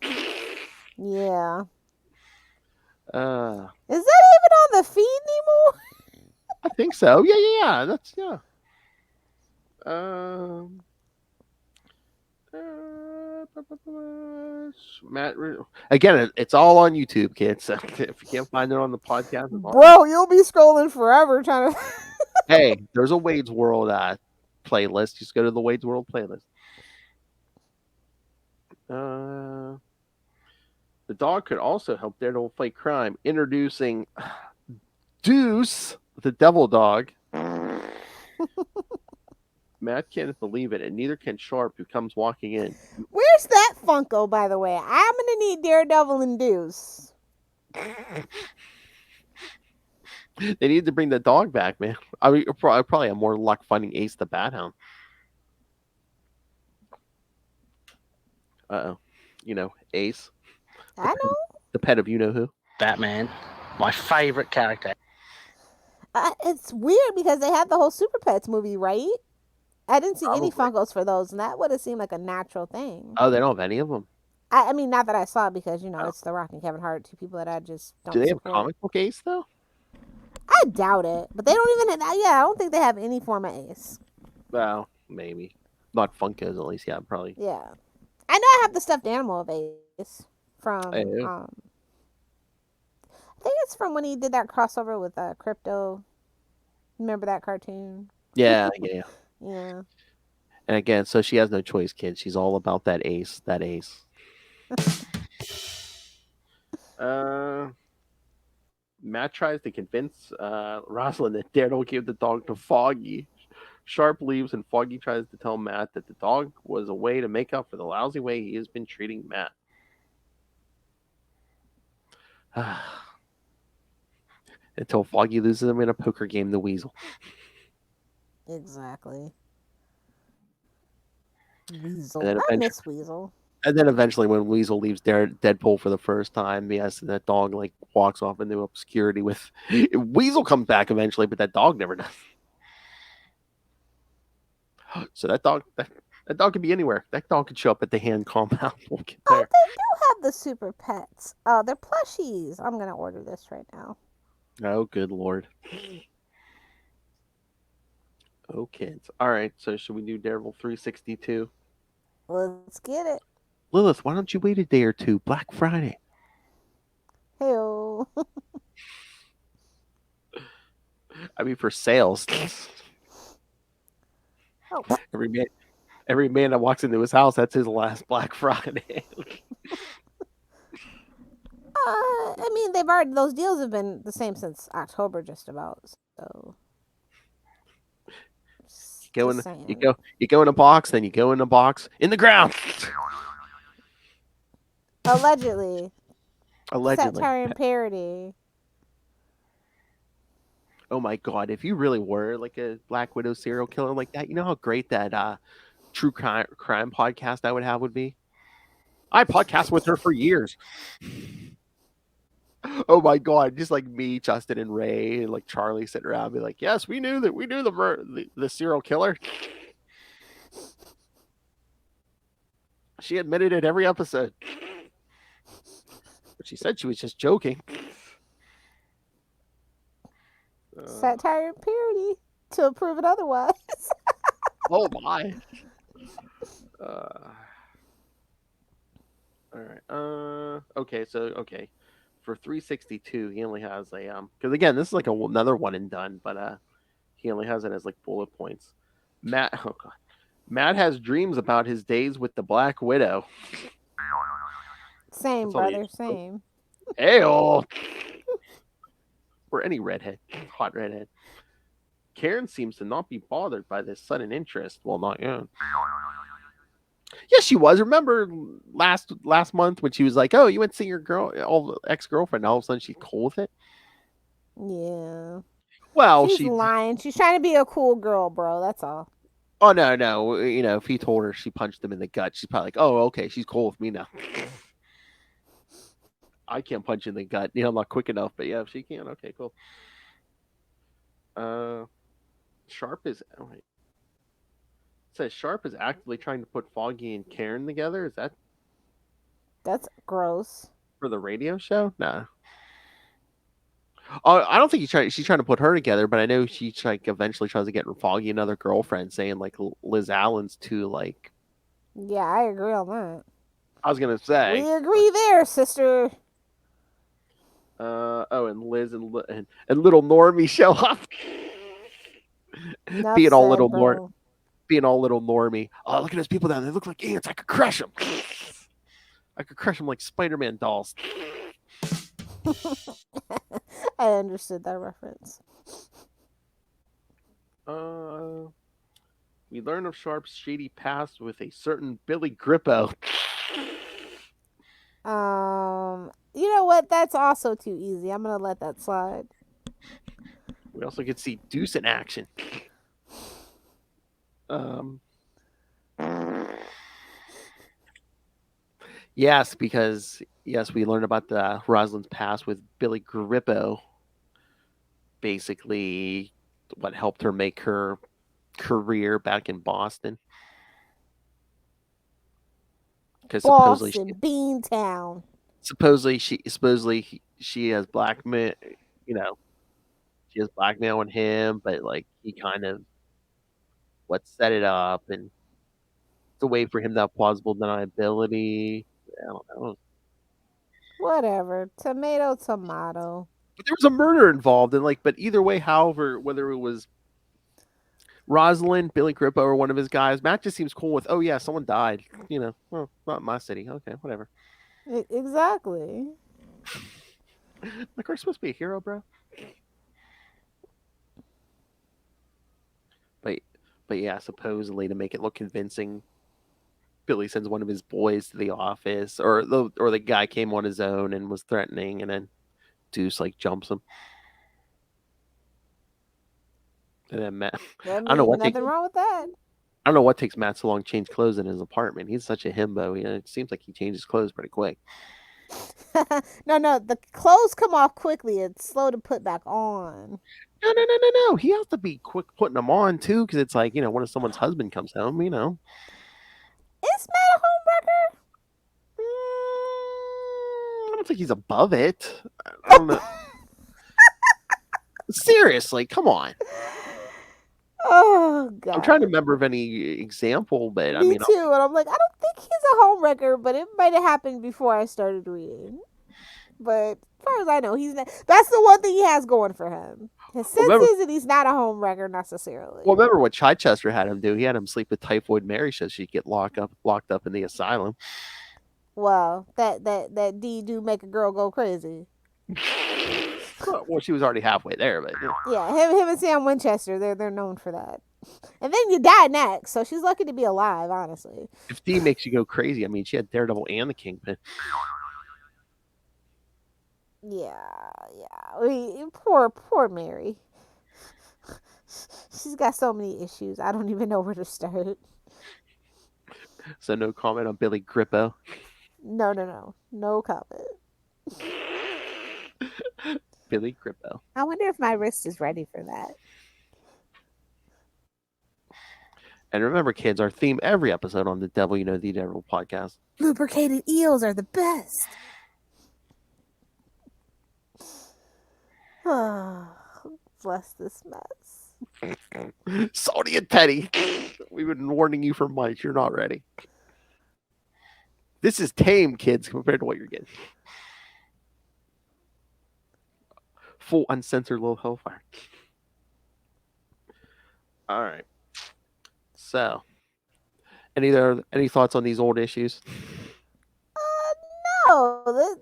Yeah. Is that even on the feed anymore? I think so. Yeah. That's yeah. Matt, again, it's all on YouTube, kids. If you can't find it on the podcast, bro, you'll be scrolling forever trying to. Hey, there's a Wade's World playlist. Just go to the Wade's World playlist. The dog could also help Daredevil fight crime. Introducing Deuce, the devil dog. Matt can't believe it, and neither can Sharp, who comes walking in. Where's that Funko, by the way? I'm gonna need Daredevil and Deuce. They need to bring the dog back, man. I mean, I probably have more luck finding Ace the Bat Hound. Ace. I know. The pet of you-know-who. Batman, my favorite character. It's weird because they had the whole Super Pets movie, right? I didn't see any Probably. Funkos for those, and that would have seemed like a natural thing. Oh, they don't have any of them. I mean, not that I saw, because, it's The Rock and Kevin Hart, two people that I just don't Do they have support. comic book Ace, though? I doubt it, but they don't even have, I don't think they have any form of Ace. Well, maybe. Not Funkos, at least. Yeah, probably. Yeah. I know I have the stuffed animal of Ace from, Hey. I think it's from when he did that crossover with Crypto. Remember that cartoon? Yeah. Yeah. And again, so she has no choice, kids. She's all about that Ace. Matt tries to convince Rosalind that Daredevil gave the dog to Foggy. Sharp leaves, and Foggy tries to tell Matt that the dog was a way to make up for the lousy way he has been treating Matt. Until Foggy loses him in a poker game, the Weasel. Exactly. Weasel. And then I miss Weasel. And then eventually, when Weasel leaves Deadpool for the first time, yes, and that dog walks off into obscurity with Weasel comes back eventually, but that dog never does. So that dog could be anywhere. That dog could show up at the Hand compound. We'll get there. Oh, they do have the Super Pets. Oh, they're plushies. I'm gonna order this right now. Oh, good Lord. Oh, kids. All right, so should we do Daredevil 362? Let's get it. Lilith, why don't you wait a day or two? Black Friday. Hey-o. I mean, for sales. Oh. Every man that walks into his house, that's his last Black Friday. I mean, those deals have been the same since October, just about. So, You go in a box, then you go in a box in the ground. Allegedly. Allegedly. Satire and parody. Oh my God! If you really were like a Black Widow serial killer like that, you know how great that true crime podcast I would have would be. I podcast with her for years. Oh my God! Just like me, Justin, and Ray, and like Charlie sitting around, be like, "Yes, we knew the serial killer." She admitted it every episode, but she said she was just joking. Satire and parody to prove it otherwise. Oh my! All right. Okay. For 362, he only has a because again, this is like another one and done, but he only has it as like bullet points. Matt has dreams about his days with the Black Widow. Same, brother. Same. Hey-oh. Or any redhead, hot redhead. Karen seems to not be bothered by this sudden interest. Well, not yet. Yes, she was. Remember last month when she was like, "Oh, you went to see your ex-girlfriend." All of a sudden, she's cool with it. Yeah. Well, she's lying. She's trying to be a cool girl, bro. That's all. Oh no. You know, if he told her she punched him in the gut, she's probably like, "Oh, okay, she's cool with me now." I can't punch in the gut. You know, I'm not quick enough, but yeah, if she can, okay, cool. Sharp is it says Sharp is actively trying to put Foggy and Karen together. Is that's gross for the radio show? Nah. Oh, I don't think she's trying to put her together, but I know she like eventually tries to get Foggy another girlfriend, saying like Liz Allen's too like. Yeah, I agree on that. I was gonna say we agree there, sister. And Liz and little Normie show up. being all little Normie. Oh, look at those people down there. They look like ants. I could crush them. I could crush them like Spider-Man dolls. I understood that reference. We learn of Sharp's shady past with a certain Billy Grippo. You know what? That's also too easy. I'm gonna let that slide. We also get to see Deuce in action. Yes, because we learned about the Rosalind's past with Billy Grippo. Basically, what helped her make her career back in Boston. Because supposedly Beantown. Supposedly she has blackmail. You know, she has blackmail on him, but like he kind of set it up, and it's a way for him to have plausible deniability. I don't know. Whatever. Tomato. But there was a murder involved, and but either way, however, whether it was Rosalind, Billy Grippo, or one of his guys, Matt just seems cool with, oh yeah, someone died. You know, well, not in my city. Okay, whatever. Exactly. Like, we're supposed to be a hero, bro. But yeah, supposedly to make it look convincing, Billy sends one of his boys to the office, or the guy came on his own and was threatening, and then Deuce jumps him. And then Matt, I don't know what nothing wrong with that. I don't know what takes Matt so long to change clothes in his apartment. He's such a himbo. It seems like he changes clothes pretty quick. No, the clothes come off quickly. It's slow to put back on. No. He has to be quick putting them on too, because it's like, when someone's husband comes home, Is Matt a homewrecker? I don't think he's above it. I don't know. Seriously, come on. Oh God! I'm trying to remember of any example, but Me too. And I'm like, I don't think he's a homewrecker, but it might have happened before I started reading. But as far far as I know, he's not. That's the one thing he has going for him. His senses, and he's not a homewrecker necessarily. Well, remember what Chichester had him do? He had him sleep with Typhoid Mary so she'd get locked up in the asylum. Well, that D do make a girl go crazy. Well, she was already halfway there, but yeah, him and Sam Winchester, they're known for that. And then you die next, so she's lucky to be alive, honestly. If D makes you go crazy, I mean, she had Daredevil and the Kingpin. Yeah. Poor Mary. She's got so many issues. I don't even know where to start. So no comment on Billy Grippo. No comment. Billy Grippo. I wonder if my wrist is ready for that. And remember, kids, our theme every episode on the Devil You Know, the Daredevil podcast. Lubricated eels are the best. Bless this mess. Salty and petty. We've been warning you for months. You're not ready. This is tame, kids, compared to what you're getting. Full uncensored little hellfire. All right. So, any thoughts on these old issues? No.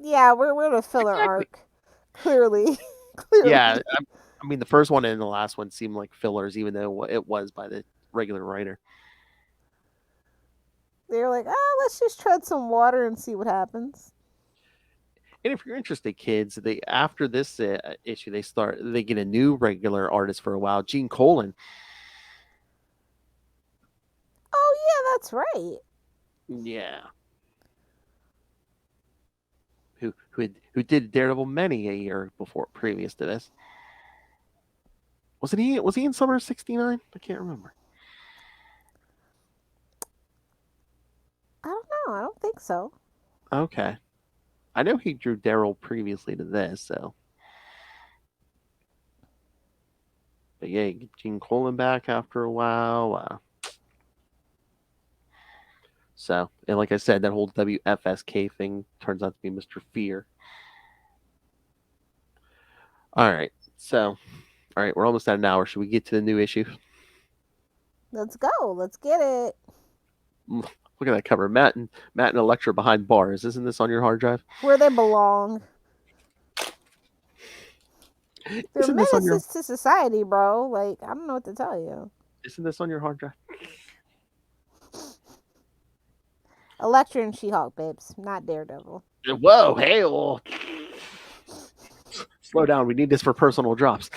Yeah, we're in a filler arc. Clearly. Yeah, I mean, the first one and the last one seemed like fillers, even though it was by the regular writer. They're like, let's just tread some water and see what happens. And if you're interested, kids, after this issue, they get a new regular artist for a while, Gene Colan. Oh yeah, that's right. Yeah. Who did Daredevil many a year before, previous to this? Was he in Summer '69? I can't remember. I don't know. I don't think so. Okay. I know he drew Daryl previously to this, so. But yeah, you get Gene Colan back after a while. So, and like I said, that whole WFSK thing turns out to be Mr. Fear. All right. So, all right, we're almost at an hour. Should we get to the new issue? Let's go. Let's get it. Look at that cover. Matt and Elektra behind bars. Isn't this on your hard drive? Where they belong. They're menaces to society, bro. Like, I don't know what to tell you. Isn't this on your hard drive? Elektra and She-Hulk, babes. Not Daredevil. Whoa, hey, well. Slow down. We need this for personal drops.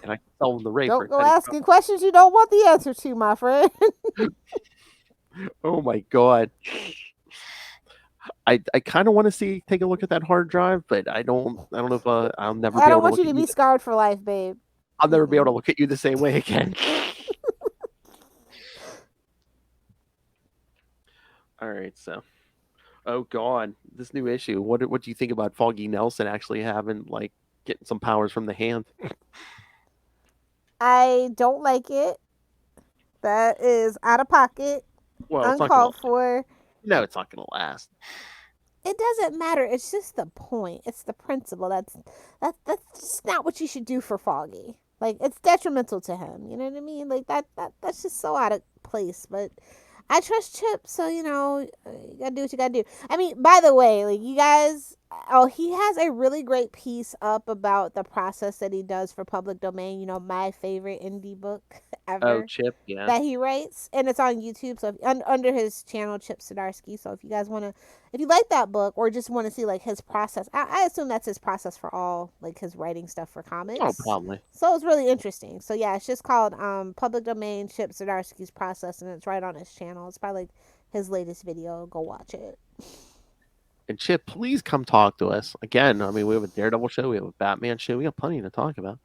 And I can tell them the rate. Don't go asking questions you don't want the answer to, my friend. Oh my god. I kind of want to take a look at that hard drive, but I don't know if I'll never. I don't want you to be scarred for life, babe. I'll never be able to look at you the same way again. All right, so. Oh god, this new issue. What do you think about Foggy Nelson actually getting some powers from the Hand? I don't like it. That is out of pocket. Well, uncalled for. No, it's not going to last. It doesn't matter. It's just the point. It's the principle. That's just not what you should do for Foggy. Like, it's detrimental to him. You know what I mean? Like, that's just so out of place. But I trust Chip, so, you gotta do what you gotta do. I mean, by the way, like, you guys, he has a really great piece up about the process that he does for public domain. My favorite indie book ever. Oh, Chip, yeah. That he writes, and it's on YouTube, so under his channel, Chip Zdarsky. So if you guys if you like that book, or just want to see, like, his process, I assume that's his process for all, like, his writing stuff for comics. Oh, probably. So it's really interesting. So yeah, it's just called Public Domain, Chip Zdarsky's Process, and it's right on his channel. It's probably like his latest video. Go watch it. And Chip, please come talk to us. Again, I mean, we have a Daredevil show, we have a Batman show, we got plenty to talk about.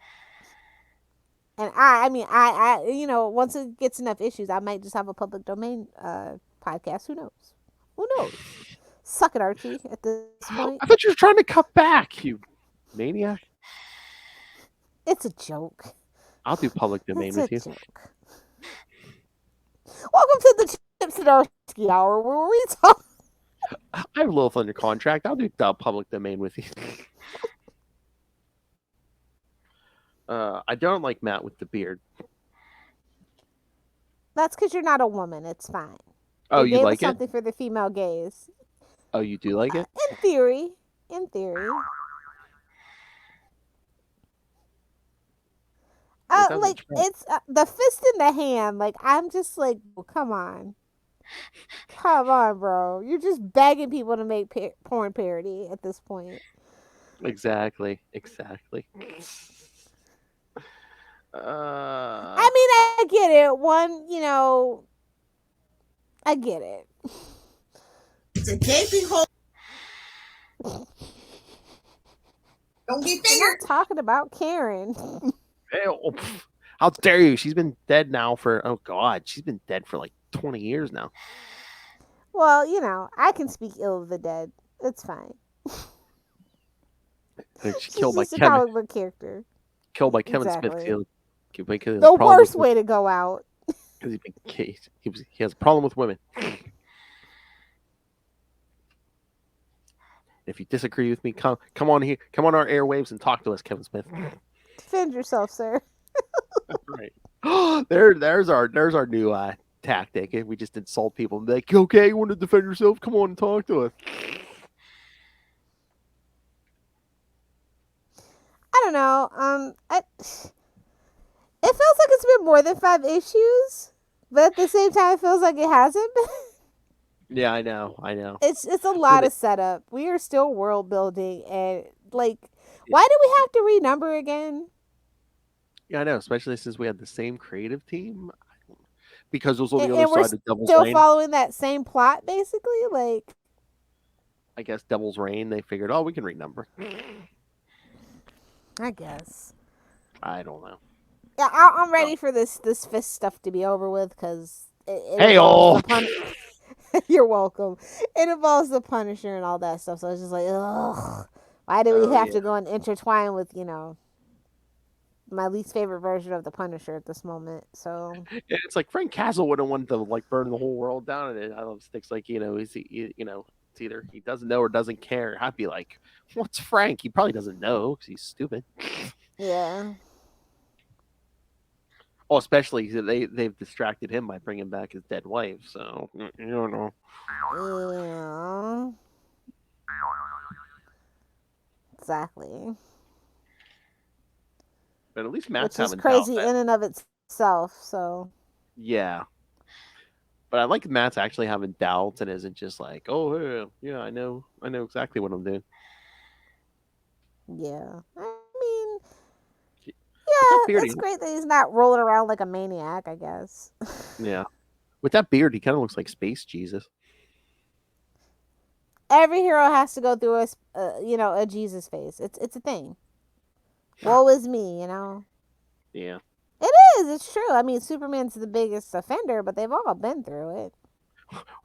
And I once it gets enough issues, I might just have a public domain podcast. Who knows? Suck it, Archie, at this point. I thought you were trying to cut back, you maniac. It's a joke. I'll do public domain with you. Joke. Welcome to the Snarky hour. Were we talking? I have Lilith under contract. I'll do public domain with you. I don't like Matt with the beard. That's because you're not a woman. It's fine. Oh, They you gave like us it? something for the female gaze. Oh, you do like it? In theory. In theory. doesn't Like, try. it's the fist in the hand. Like, I'm just like, well, come on. Come on, bro. You're just begging people to make porn parody at this point. Exactly. I mean, I get it. I get it. It's a gaping hole. Don't get I'm fingered. not talking about Karen. Ew. How dare you? She's been dead now for, oh God, she's been dead for like 20 years now. Well, I can speak ill of the dead. It's fine. And she's She's killed by just a Kevin. comic book character. Killed by Kevin Exactly. Smith. The worst way to go out. Because he has a problem with women. If you disagree with me, come on here, come on our airwaves and talk to us, Kevin Smith. Defend yourself, sir. Right. there's our new tactic. We just insult people and be like, okay, you want to defend yourself? Come on and talk to us. I don't know. It feels like it's been more than 5 issues, but at the same time, it feels like it hasn't been. Yeah, I know. It's a lot of setup. We are still world building, and like, why do we have to renumber again? Yeah, I know. Especially since we had the same creative team, because it was on And the we're other side of Devil's still Reign. following that same plot, basically. Like, I guess Devil's Reign. They figured, oh, we can renumber. I guess. I don't know. Yeah, I'm ready for this fist stuff to be over with because Hey, oh. You're welcome. It involves the Punisher and all that stuff, so it's just like, ugh. Why do we have to go and intertwine with, my least favorite version of the Punisher at this moment? So It's like Frank Castle wouldn't want to like burn the whole world down, and I don't know, Sticks like it's either he doesn't know or doesn't care. I'd be like, what's Frank? He probably doesn't know because he's stupid. yeah. Oh, especially they've distracted him by bringing back his dead wife. So you don't know. Yeah. Exactly. But at least Matt's Which is having crazy doubt. in and of itself. So Yeah. But I like Matt's actually having doubts and isn't just like, oh yeah, I know exactly what I'm doing. yeah. I mean, that yeah, beard, it's great that he's not rolling around like a maniac, I guess. Yeah. With that beard, he kind of looks like Space Jesus. Every hero has to go through a Jesus phase. It's a thing. Woe is me, Yeah. It is. It's true. I mean, Superman's the biggest offender, but they've all been through it.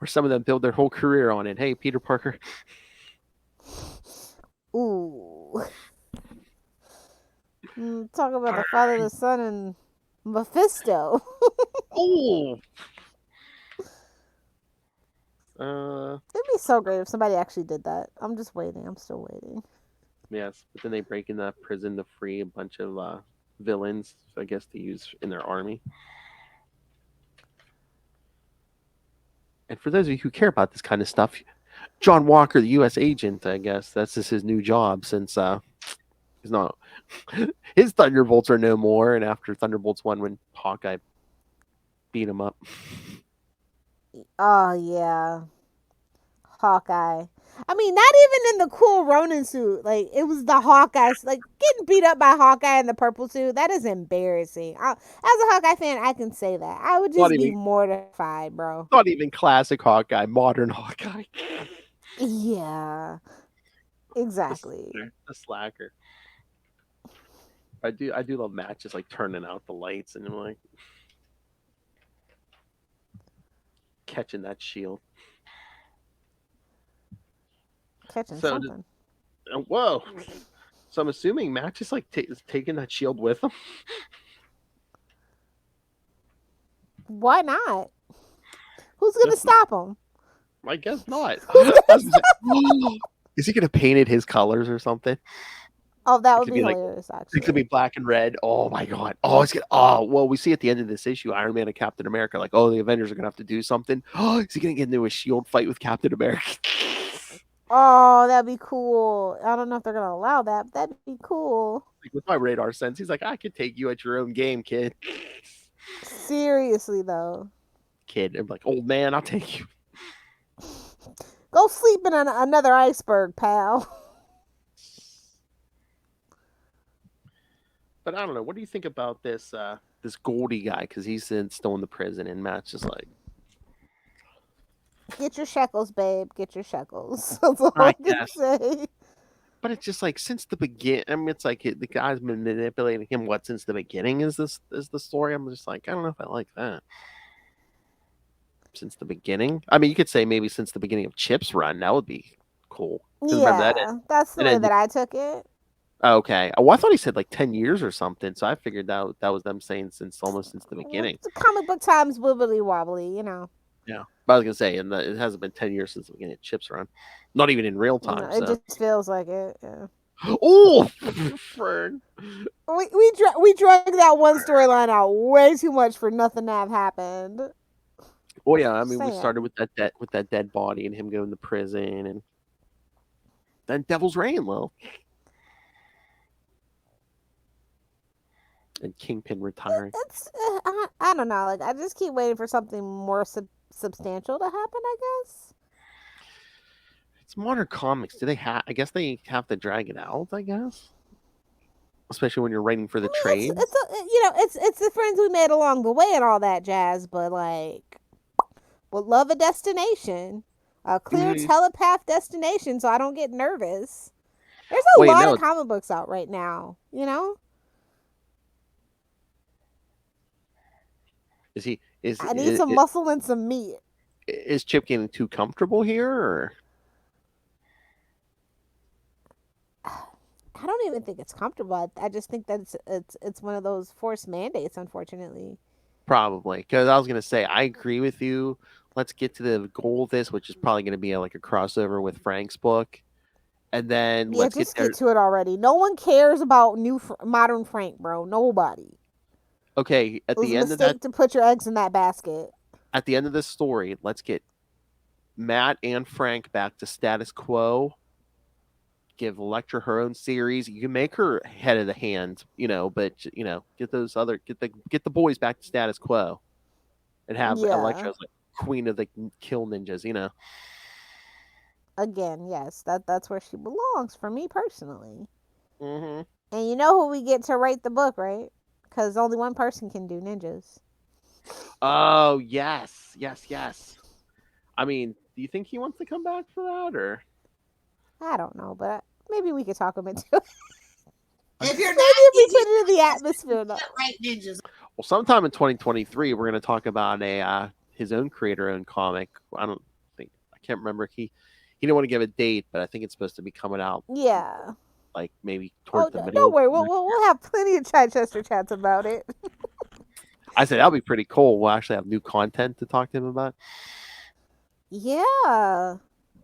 Or some of them build their whole career on it. Hey, Peter Parker. Ooh. Talk about the Father, the Son, and Mephisto. Oh. It'd be so great if somebody actually did that. I'm just waiting. I'm still waiting. Yes, but then they break in that prison to free a bunch of villains, I guess, to use in their army. And for those of you who care about this kind of stuff, John Walker, the U.S. agent, I guess that's just his new job since he's not. His Thunderbolts are no more, and after Thunderbolts 1, when Hawkeye beat him up. Oh, yeah. Hawkeye. I mean, not even in the cool Ronin suit. Like, it was the Hawkeye. Like, getting beat up by Hawkeye in the purple suit, that is embarrassing. As a Hawkeye fan, I can say that. I would just be mortified, bro. Not even classic Hawkeye, modern Hawkeye. Yeah. Exactly. The slacker. I do love Matt just like turning out the lights and like catching that shield. Catching something. Whoa. So I'm assuming Matt just like is taking that shield with him. Why not? Who's gonna stop him? I guess not. Who's gonna stop Is he gonna paint it his colors or something? Oh, that It would could be be like- hilarious, It actually. could be black and red. Oh my god. Oh, it's gonna. Oh, well, we see at the end of this issue, Iron Man and Captain America, like, oh, the Avengers are gonna have to do something. Oh, is he gonna get into a shield fight with Captain America? Oh, that'd be cool. I don't know if they're gonna allow that, but that'd be cool. Like, with my radar sense, he's like, I could take you at your own game, kid. Seriously though, Kid, I'm like, old man, I'll take you. go sleep in another iceberg, pal. But I don't know. What do you think about this this Goldie guy? Because he's still in the prison, and Matt's just like, Get your shekels, babe. Get your shekels. That's all I I can guess. say. but it's just like since the begin. I mean, it's like the guy's been manipulating him. What since the beginning is the story? I'm just like, I don't know if I like that. Since the beginning, I mean, you could say maybe since the beginning of Chip's run. That would be cool. 'Cause remember that Yeah, that's the and way then- that I took it. Okay. Oh, I thought he said like 10 years or something. So I figured that was them saying almost since the beginning. The comic book times wibbly wobbly, you know. Yeah. But I was gonna say, it hasn't been 10 years since the beginning of Chip's run. Not even in real You know, time. it So. just feels like it. Yeah. Oh, Fern. We drug that one storyline out way too much for nothing to have happened. Oh yeah, I mean, we Saying. started with that dead body and him going to prison, and then Devil's Reign, Lil, and Kingpin retiring. It's I don't know. Like I just keep waiting for something more substantial to happen. I guess. It's modern comics. Do they have? I guess they have to drag it out. I guess, especially when you're writing for the trade. It's the friends we made along the way and all that jazz. But like, would love a destination, a clear Mhm. telepath destination, so I don't get nervous. There's a Wait, lot no. of comic books out right now. You know, Is he? Is I need is, some muscle and some meat. is Chip getting too comfortable here, or I don't even think it's comfortable. I just think that it's one of those forced mandates, unfortunately. probably? Because I was gonna say I agree with you. Let's get to the goal of this, which is probably gonna be like a crossover with Frank's book, and then Yeah, let's just get there. get to it already. No one cares about modern Frank, bro. Nobody. Okay, at It was the a end of mistake that, to put your eggs in that basket. at the end of this story, let's get Matt and Frank back to status quo. Give Elektra her own series. You can make her head of the hand, but get the boys back to status quo, and have Yeah. Elektra as like queen of the kill ninjas. Again, yes, that's where she belongs for me personally. Mm-hmm. And you know who we get to write the book, right? Because only one person can do ninjas. Oh yes. I mean, do you think he wants to come back for that, or? I don't know, but maybe we could talk him into it. If you're Maybe not if we ninjas, put it in the atmosphere, you though. can't write ninjas. Well, sometime in 2023, we're going to talk about his own creator-owned comic. I can't remember. He didn't want to give a date, but I think it's supposed to be coming out Yeah. like maybe Oh, towards the middle. don't worry. We'll have plenty of Chichester chats about it. I said that'll be pretty cool. We'll actually have new content to talk to him about. Yeah.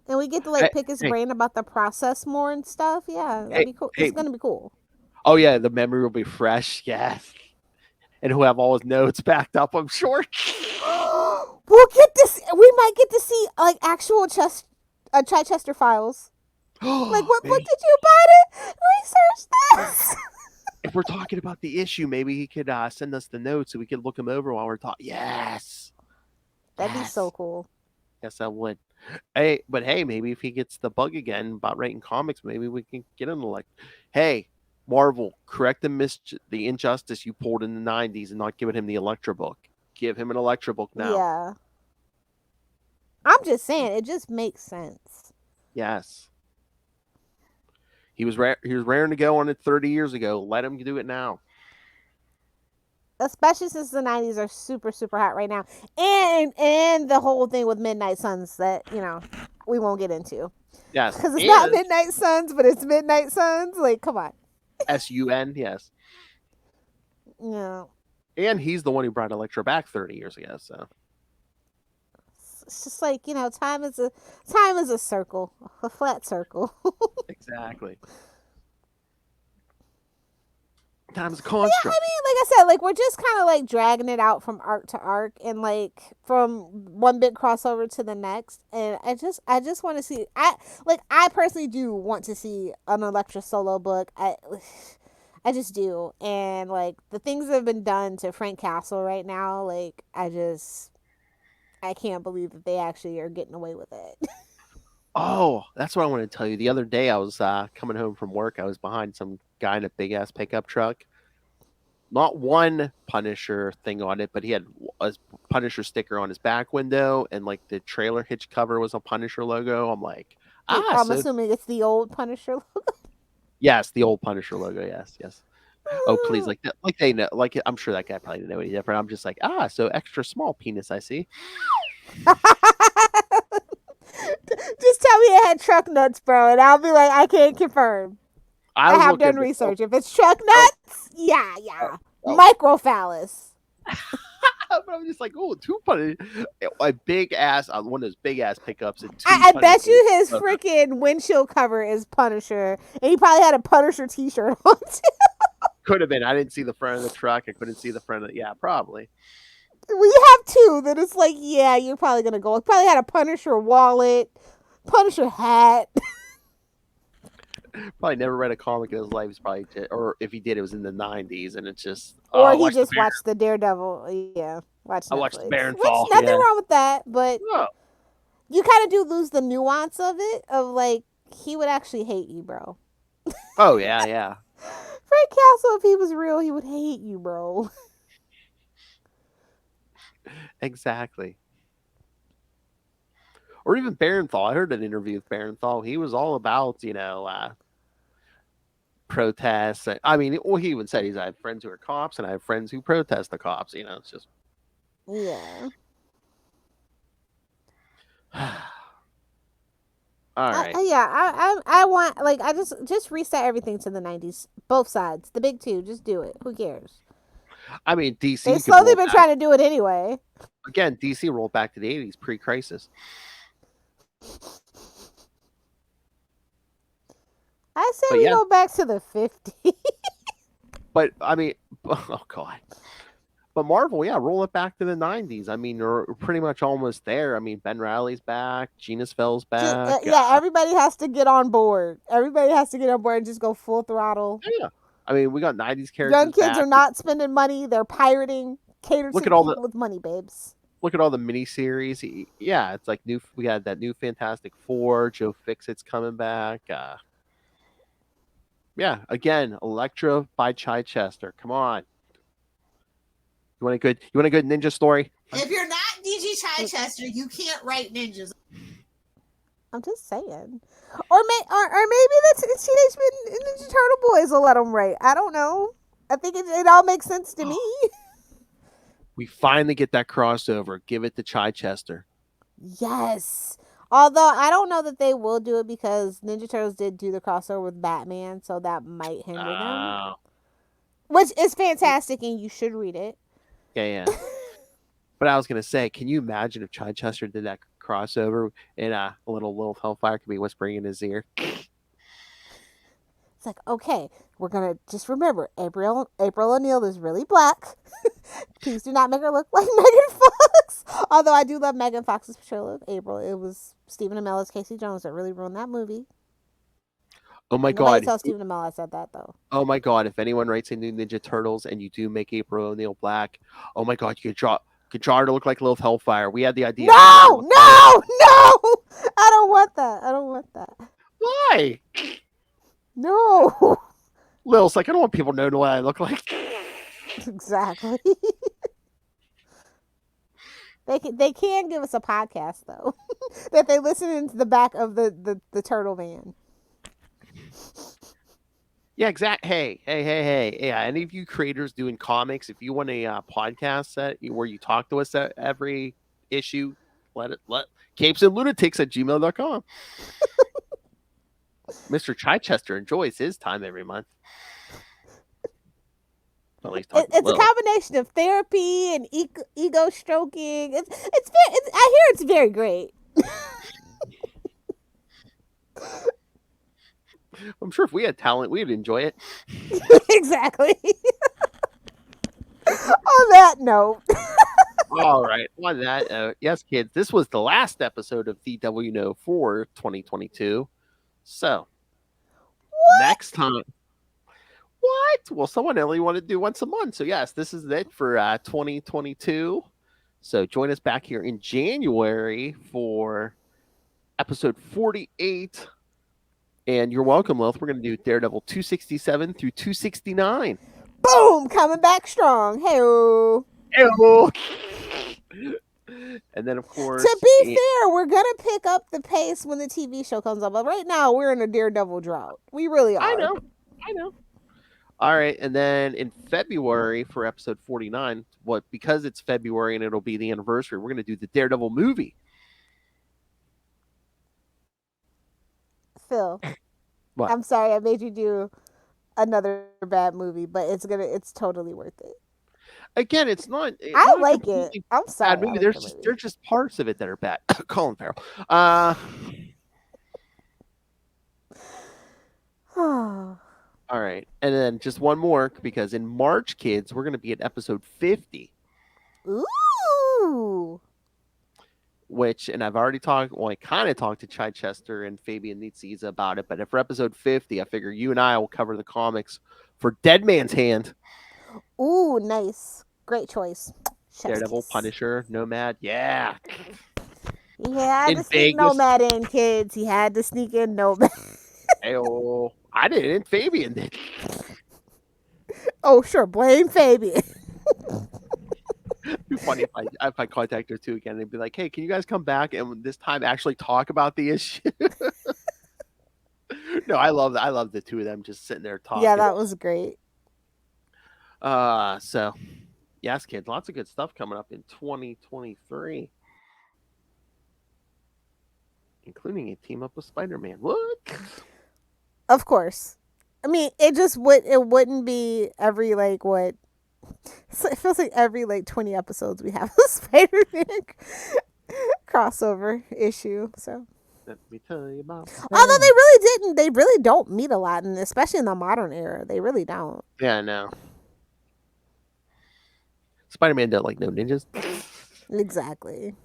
And we get to like Hey, pick his hey. brain about the process more and stuff. Yeah, that'd Hey, be cool. hey. It's gonna be cool. Oh yeah, the memory will be fresh. Yes, and he'll have all his notes backed up. I'm sure. We'll get this. We might get to see like actual Chichester files. Like, what book Maybe- did you buy to research this? If we're talking about the issue, maybe he could send us the notes so we could look them over while we're talking. Yes. That'd be so Yes. cool. Yes, I would. Hey, but hey, maybe if he gets the bug again about writing comics, maybe we can get him to like, hey, Marvel, correct the injustice you pulled in the 90s and not giving him the Elektra book. Give him an Elektra book now. Yeah. I'm just saying, it just makes sense. Yes. He was raring to go on it 30 years ago. Let him do it now. Especially since the 90s are super, super hot right now. And the whole thing with Midnight Suns that, we won't get into. Yes. Because it's not Midnight Suns, but it's Midnight Suns. Like, come on. SUN, yes. Yeah. And he's the one who brought Elektra back 30 years ago. So It's just like, time is a circle, a flat circle. Exactly. Time's a Yeah, construct. like I said, like we're just kind of like dragging it out from arc to arc, and like from one big crossover to the next. And I just want to see. I personally do want to see an Elektra solo book. I just do, and like the things that have been done to Frank Castle right now, like I can't believe that they actually are getting away with it. Oh, that's what I want to tell you. The other day, I was coming home from work. I was behind some guy in a big ass pickup truck. Not one Punisher thing on it, but he had a Punisher sticker on his back window, and like the trailer hitch cover was a Punisher logo. I'm like, I'm assuming it's the old Punisher logo. Yes, the old Punisher logo. Yes. Oh, please, like they know. Like I'm sure that guy probably didn't know any different. I'm just like, so extra small penis. I see. Just tell me it had truck nuts, bro, and I'll be like, I can't confirm. I have done research. If it's truck nuts, yeah. Microphallus. But I'm just like, two Punisher, a big ass, one of those big ass pickups. And I bet you his freaking windshield cover is Punisher, and he probably had a Punisher T-shirt on too. Could have been. I didn't see the front of the truck. I couldn't see the front of. Yeah, probably. We have two that it's like, yeah, you're probably gonna go. He probably had a Punisher wallet, Punisher hat. Probably never read a comic in his life. He's probably, or if he did, it was in the '90s, and it's just. Or he just watched the Daredevil. Yeah, I watched the Baron Which, Fall. nothing wrong with that, but Oh. you kind of do lose the nuance of it. Of like, he would actually hate you, bro. Oh yeah. Frank Castle, if he was real, he would hate you, bro. Exactly. Or even Barenthal. I heard an interview with Barenthal. He was all about, protests. I mean, he even said I have friends who are cops and I have friends who protest the cops. It's just. Yeah. All right. I want, like, I just reset everything to the 90s. Both sides. The big two. Just do it. Who cares? I mean, DC. They've slowly been trying to do it anyway. Again, DC rolled back to the 80s, pre-crisis. I say we go back to the 50s. But, I mean, oh, God. But Marvel, roll it back to the 90s. I mean, we're pretty much almost there. I mean, Ben Reilly's back. Gina Spell's back. Everybody has to get on board. Everybody has to get on board and just go full throttle. Yeah. I mean, we got 90s characters. Young kids are not spending money. They're pirating. Cater to people with money, babes. Look at all the miniseries. Yeah, it's like we had that new Fantastic Four. Joe Fixit's coming back. Yeah, again, Elektra by Chichester. Come on. You want a good ninja story? If you're not DG Chichester, you can't write ninjas. I'm just saying. Or maybe the Teenage Mutant Ninja Turtle Boys will let them write. I don't know. I think it all makes sense to me. We finally get that crossover. Give it to Chichester. Yes. Although I don't know that they will do it because Ninja Turtles did do the crossover with Batman, so that might hinder them. Which is fantastic, and you should read it. Yeah. But I was gonna say, can you imagine if Chichester did that crossover and little Hellfire could be whispering in his ear? It's like, okay, we're gonna just remember April O'Neil is really black. Please do not make her look like Megan Fox. Although I do love Megan Fox's portrayal of April. It was Stephen Amell's Casey Jones that really ruined that movie. Oh my God! Nobody tell Stephen Amell I said that though. Oh my God! If anyone writes a new Ninja Turtles and you do make April O'Neil black, oh my God, you could draw her to look like Lilith Hellfire. We had the idea. No! I don't want that. Why? No. Lil's like, I don't want people knowing what I look like. Exactly. They can give us a podcast though. That they listen into the back of the turtle van. Yeah, exactly. Hey. Yeah, any of you creators doing comics, if you want a podcast set where you talk to us at every issue, let CapesandLunatics@gmail.com. Mr. Chichester enjoys his time every month. At least talking It's a Lilith. combination of therapy and ego stroking. I hear it's very great. I'm sure if we had talent, we'd enjoy it. Exactly. On that note. All right. On that note, yes, kids, this was the last episode of the W Know for 2022. So, next time. What? Well, someone only wanted to do once a month. So, yes, this is it for 2022. So, join us back here in January for episode 48. And you're welcome, Lilith. We're going to do Daredevil 267 through 269. Boom! Coming back strong. Hey-o. Ew. And then, of course, To be fair, we're going to pick up the pace when the TV show comes up. But right now, we're in a Daredevil drought. We really are. I know. All right, and then in February for episode 49, because it's February and it'll be the anniversary, we're going to do the Daredevil movie. Phil, What? I'm sorry I made you do another bad movie, but it's totally worth it. Again, it's not. I like it. I'm sorry. Bad movie. I like the There's just parts of it that are bad. Colin Farrell. All right, and then just one more, because in March, kids, we're going to be at episode 50. Ooh. And I've already talked. Well, I kind of talked to Chichester and Fabian Nitziza about it. But for episode 50, I figure you and I will cover the comics for Dead Man's Hand. Ooh, nice. Great choice. Chef's Daredevil, kiss. Punisher, Nomad. Yeah. He had In to sneak Vegas. Nomad in, kids. He had to sneak in Nomad. Ayo. I didn't. Fabian did. Oh, sure. Blame Fabian. It'd be funny if I contact her too again and be like, hey, can you guys come back and this time actually talk about the issue? No, I love the two of them just sitting there talking. Yeah, that was great. So yes, kids, lots of good stuff coming up in 2023. Including a team up with Spider-Man. What? Of course. I mean, it wouldn't be every it feels like every 20 episodes we have a Spider-Man crossover issue. So Let me tell you about. although they really don't meet a lot, and especially in the modern era, they really don't. Yeah, I know. Spider-Man don't like no ninjas. Exactly.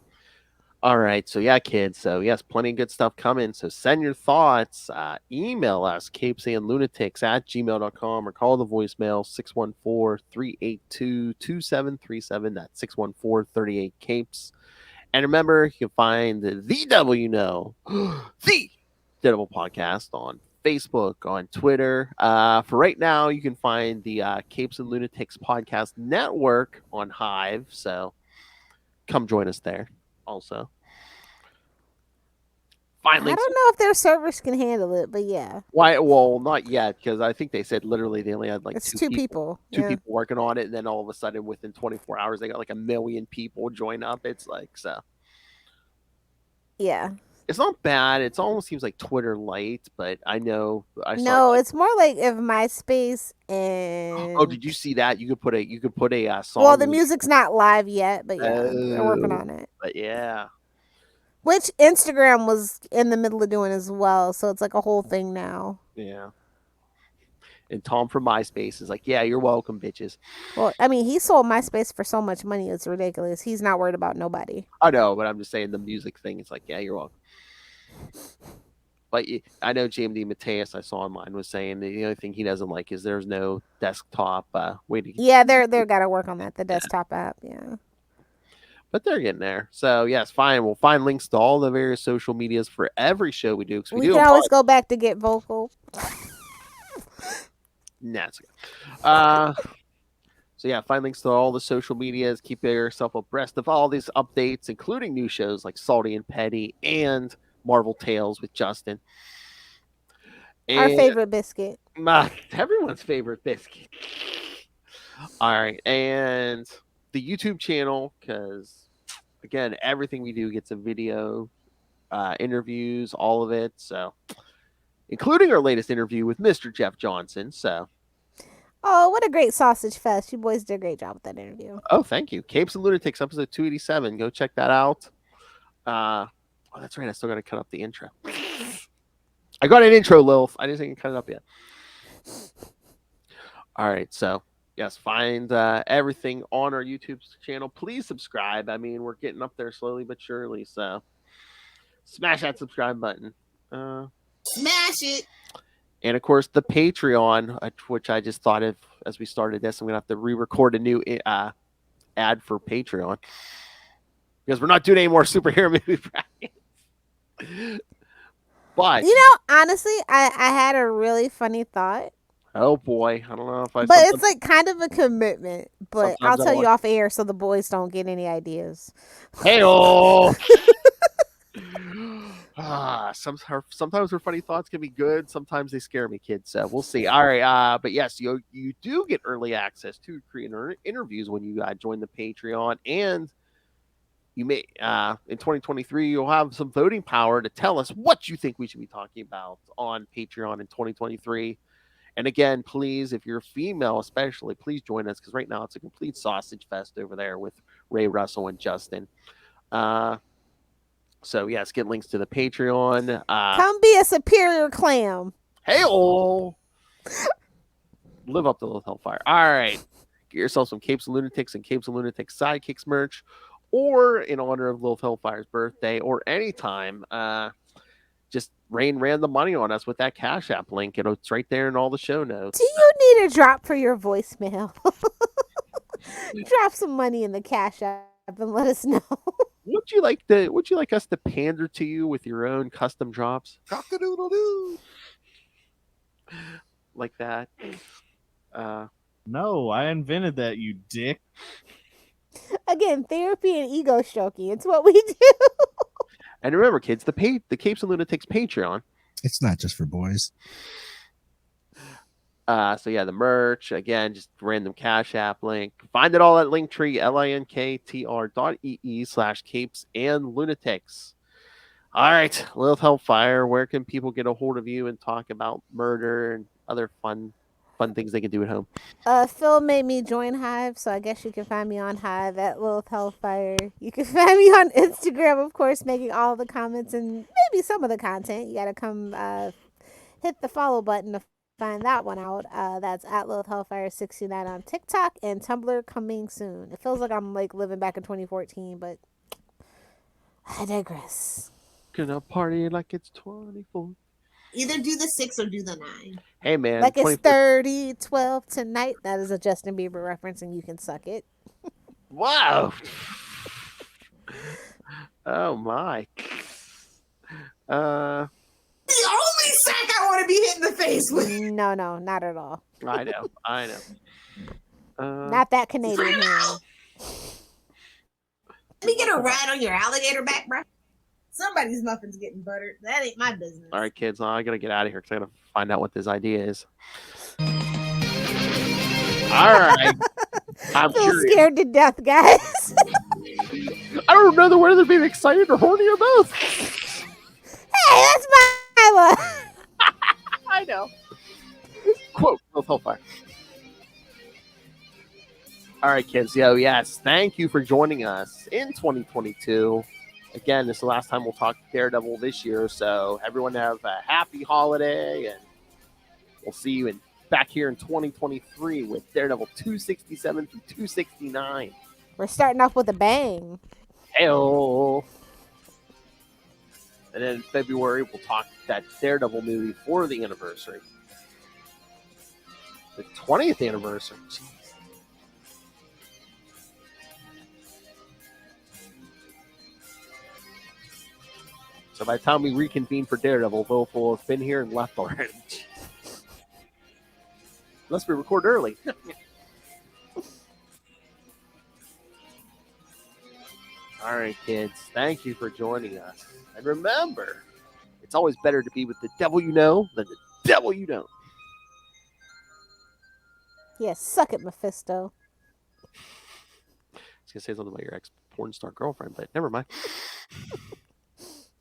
All right, so yeah, kids. So yes, plenty of good stuff coming. So send your thoughts. Email us, CapesandLunatics@gmail.com, or call the voicemail 614-382-2737. That's 614-38-CAPES. And remember, you can find the W Know, the Daredevil Podcast on Facebook, on Twitter. For right now, you can find the Capes and Lunatics Podcast Network on Hive. So come join us there also. Finally, I don't know if their servers can handle it, but yeah. Why? Well, not yet, because I think they said literally they only had It's two people. two Yeah. people working on it, and then all of a sudden, within 24 hours, they got like 1 million people join up. It's like, so Yeah. it's not bad. It almost seems like Twitter light, but I know No, it's more like if MySpace and Oh, did you see that? You could put a song. well, the music's not live yet, but yeah, they're working Oh. on it. But yeah. Which Instagram was in the middle of doing as well, so it's like a whole thing now. Yeah. And Tom from MySpace is like, yeah, you're welcome, bitches. Well, I mean, he sold MySpace for so much money, it's ridiculous. He's not worried about nobody. I know, but I'm just saying the music thing. It's like, yeah, you're welcome. But I know JMD Mateus, I saw online, was saying the only thing he doesn't like is there's no desktop way to. Yeah, they're got to work on that. The desktop app, yeah. But they're getting there. So yes, fine. We'll find links to all the various social medias for every show we do. We can always go back to get vocal. Nah, it's okay. So yeah, find links to all the social medias. Keep yourself abreast of all these updates, including new shows like Salty and Petty and Marvel Tales with Justin. Our favorite biscuit. Everyone's favorite biscuit. All right, and the YouTube channel, because again, everything we do gets a video, interviews, all of it. So, including our latest interview with Mr. Jeff Johnson. So, Oh, what a great sausage fest. You boys did a great job with that interview. Oh, thank you. Capes and Lunatics, episode 287. Go check that out. Oh, that's right. I still got to cut up the intro. I got an intro, Lilith. I just didn't cut it up yet. All right. So, yes, find everything on our YouTube channel. Please subscribe. I mean, we're getting up there slowly but surely. So, smash that subscribe button. Smash it. And of course, the Patreon, which I just thought of as we started this. I'm going to have to re-record a new ad for Patreon because we're not doing any more superhero movie brackets. But, You know, honestly, I had a really funny thought. oh boy, I don't know if I. But it's like kind of a commitment. But I'll Sometimes I tell you want- off air so the boys don't get any ideas. Hey-oh! Sometimes our funny thoughts can be good. Sometimes they scare me, kids. So we'll see. All right. But yes, you do get early access to creator interviews when you join the Patreon, and you may in 2023 you'll have some voting power to tell us what you think we should be talking about on Patreon in 2023. And again, please, if you're a female, especially, please join us because right now it's a complete sausage fest over there with Ray Russell and Justin. So yes, get links to the Patreon. Come be a superior clam. Hey-oh! Live up to the Hellfire. All right. Get yourself some Capes and Lunatics and Capes and Lunatics Sidekicks merch, or in honor of Lilith Hellfire's birthday, or anytime, just rain random money on us with that Cash App link. It's right there in all the show notes. Do you need a drop for your voicemail? Drop some money in the Cash App and let us know. Would you like us to pander to you with your own custom drops? Cock-a-doodle-doo. Like that. No, I invented that, you dick. Again, therapy and ego stroking. It's what we do. And remember, kids, the Capes and Lunatics Patreon. It's not just for boys. So yeah, the merch, again, just random Cash App link. Find it all at Linktree, linktr.ee/Capes and Lunatics. All right, Lilith Hellfire, where can people get a hold of you and talk about murder and other fun things they can do at home? Phil made me join Hive, so I guess you can find me on Hive at Lilith Hellfire. You can find me on Instagram, of course, making all the comments and maybe some of the content. You gotta come hit the follow button to find that one out. That's at Lilith Hellfire 69 on TikTok and Tumblr coming soon. It feels like I'm like living back in 2014, but I digress. Gonna party like it's 24. Either do the 6 or do the 9. Hey man, Like it's 30-12 tonight. That is a Justin Bieber reference, and you can suck it. Wow. Oh my. The only sack I want to be hit in the face with. No, not at all. I know. Not that Canadian hand. Let me get a ride on your alligator back, bro. Somebody's muffin's getting buttered. That ain't my business. All right, kids, I gotta get out of here because I gotta find out what this idea is. All right. I'm Feel scared to death, guys. I don't know whether to be excited or horny or both. Hey, that's my love. I know. Quote, Lilith Hellfire. All right, kids. Yes. Thank you for joining us in 2022. Again, this is the last time we'll talk Daredevil this year. So everyone have a happy holiday, and we'll see you back here in 2023 with Daredevil 267 through 269. We're starting off with a bang. Hey-oh. And then in February, we'll talk that Daredevil movie for the anniversary. The 20th anniversary. Jeez. So by the time we reconvene for Daredevil, both will have been here and left already. Unless we record early. All right, kids. Thank you for joining us. And remember, it's always better to be with the devil you know than the devil you don't. Yeah, suck it, Mephisto. I was going to say something about your ex-porn star girlfriend, but never mind.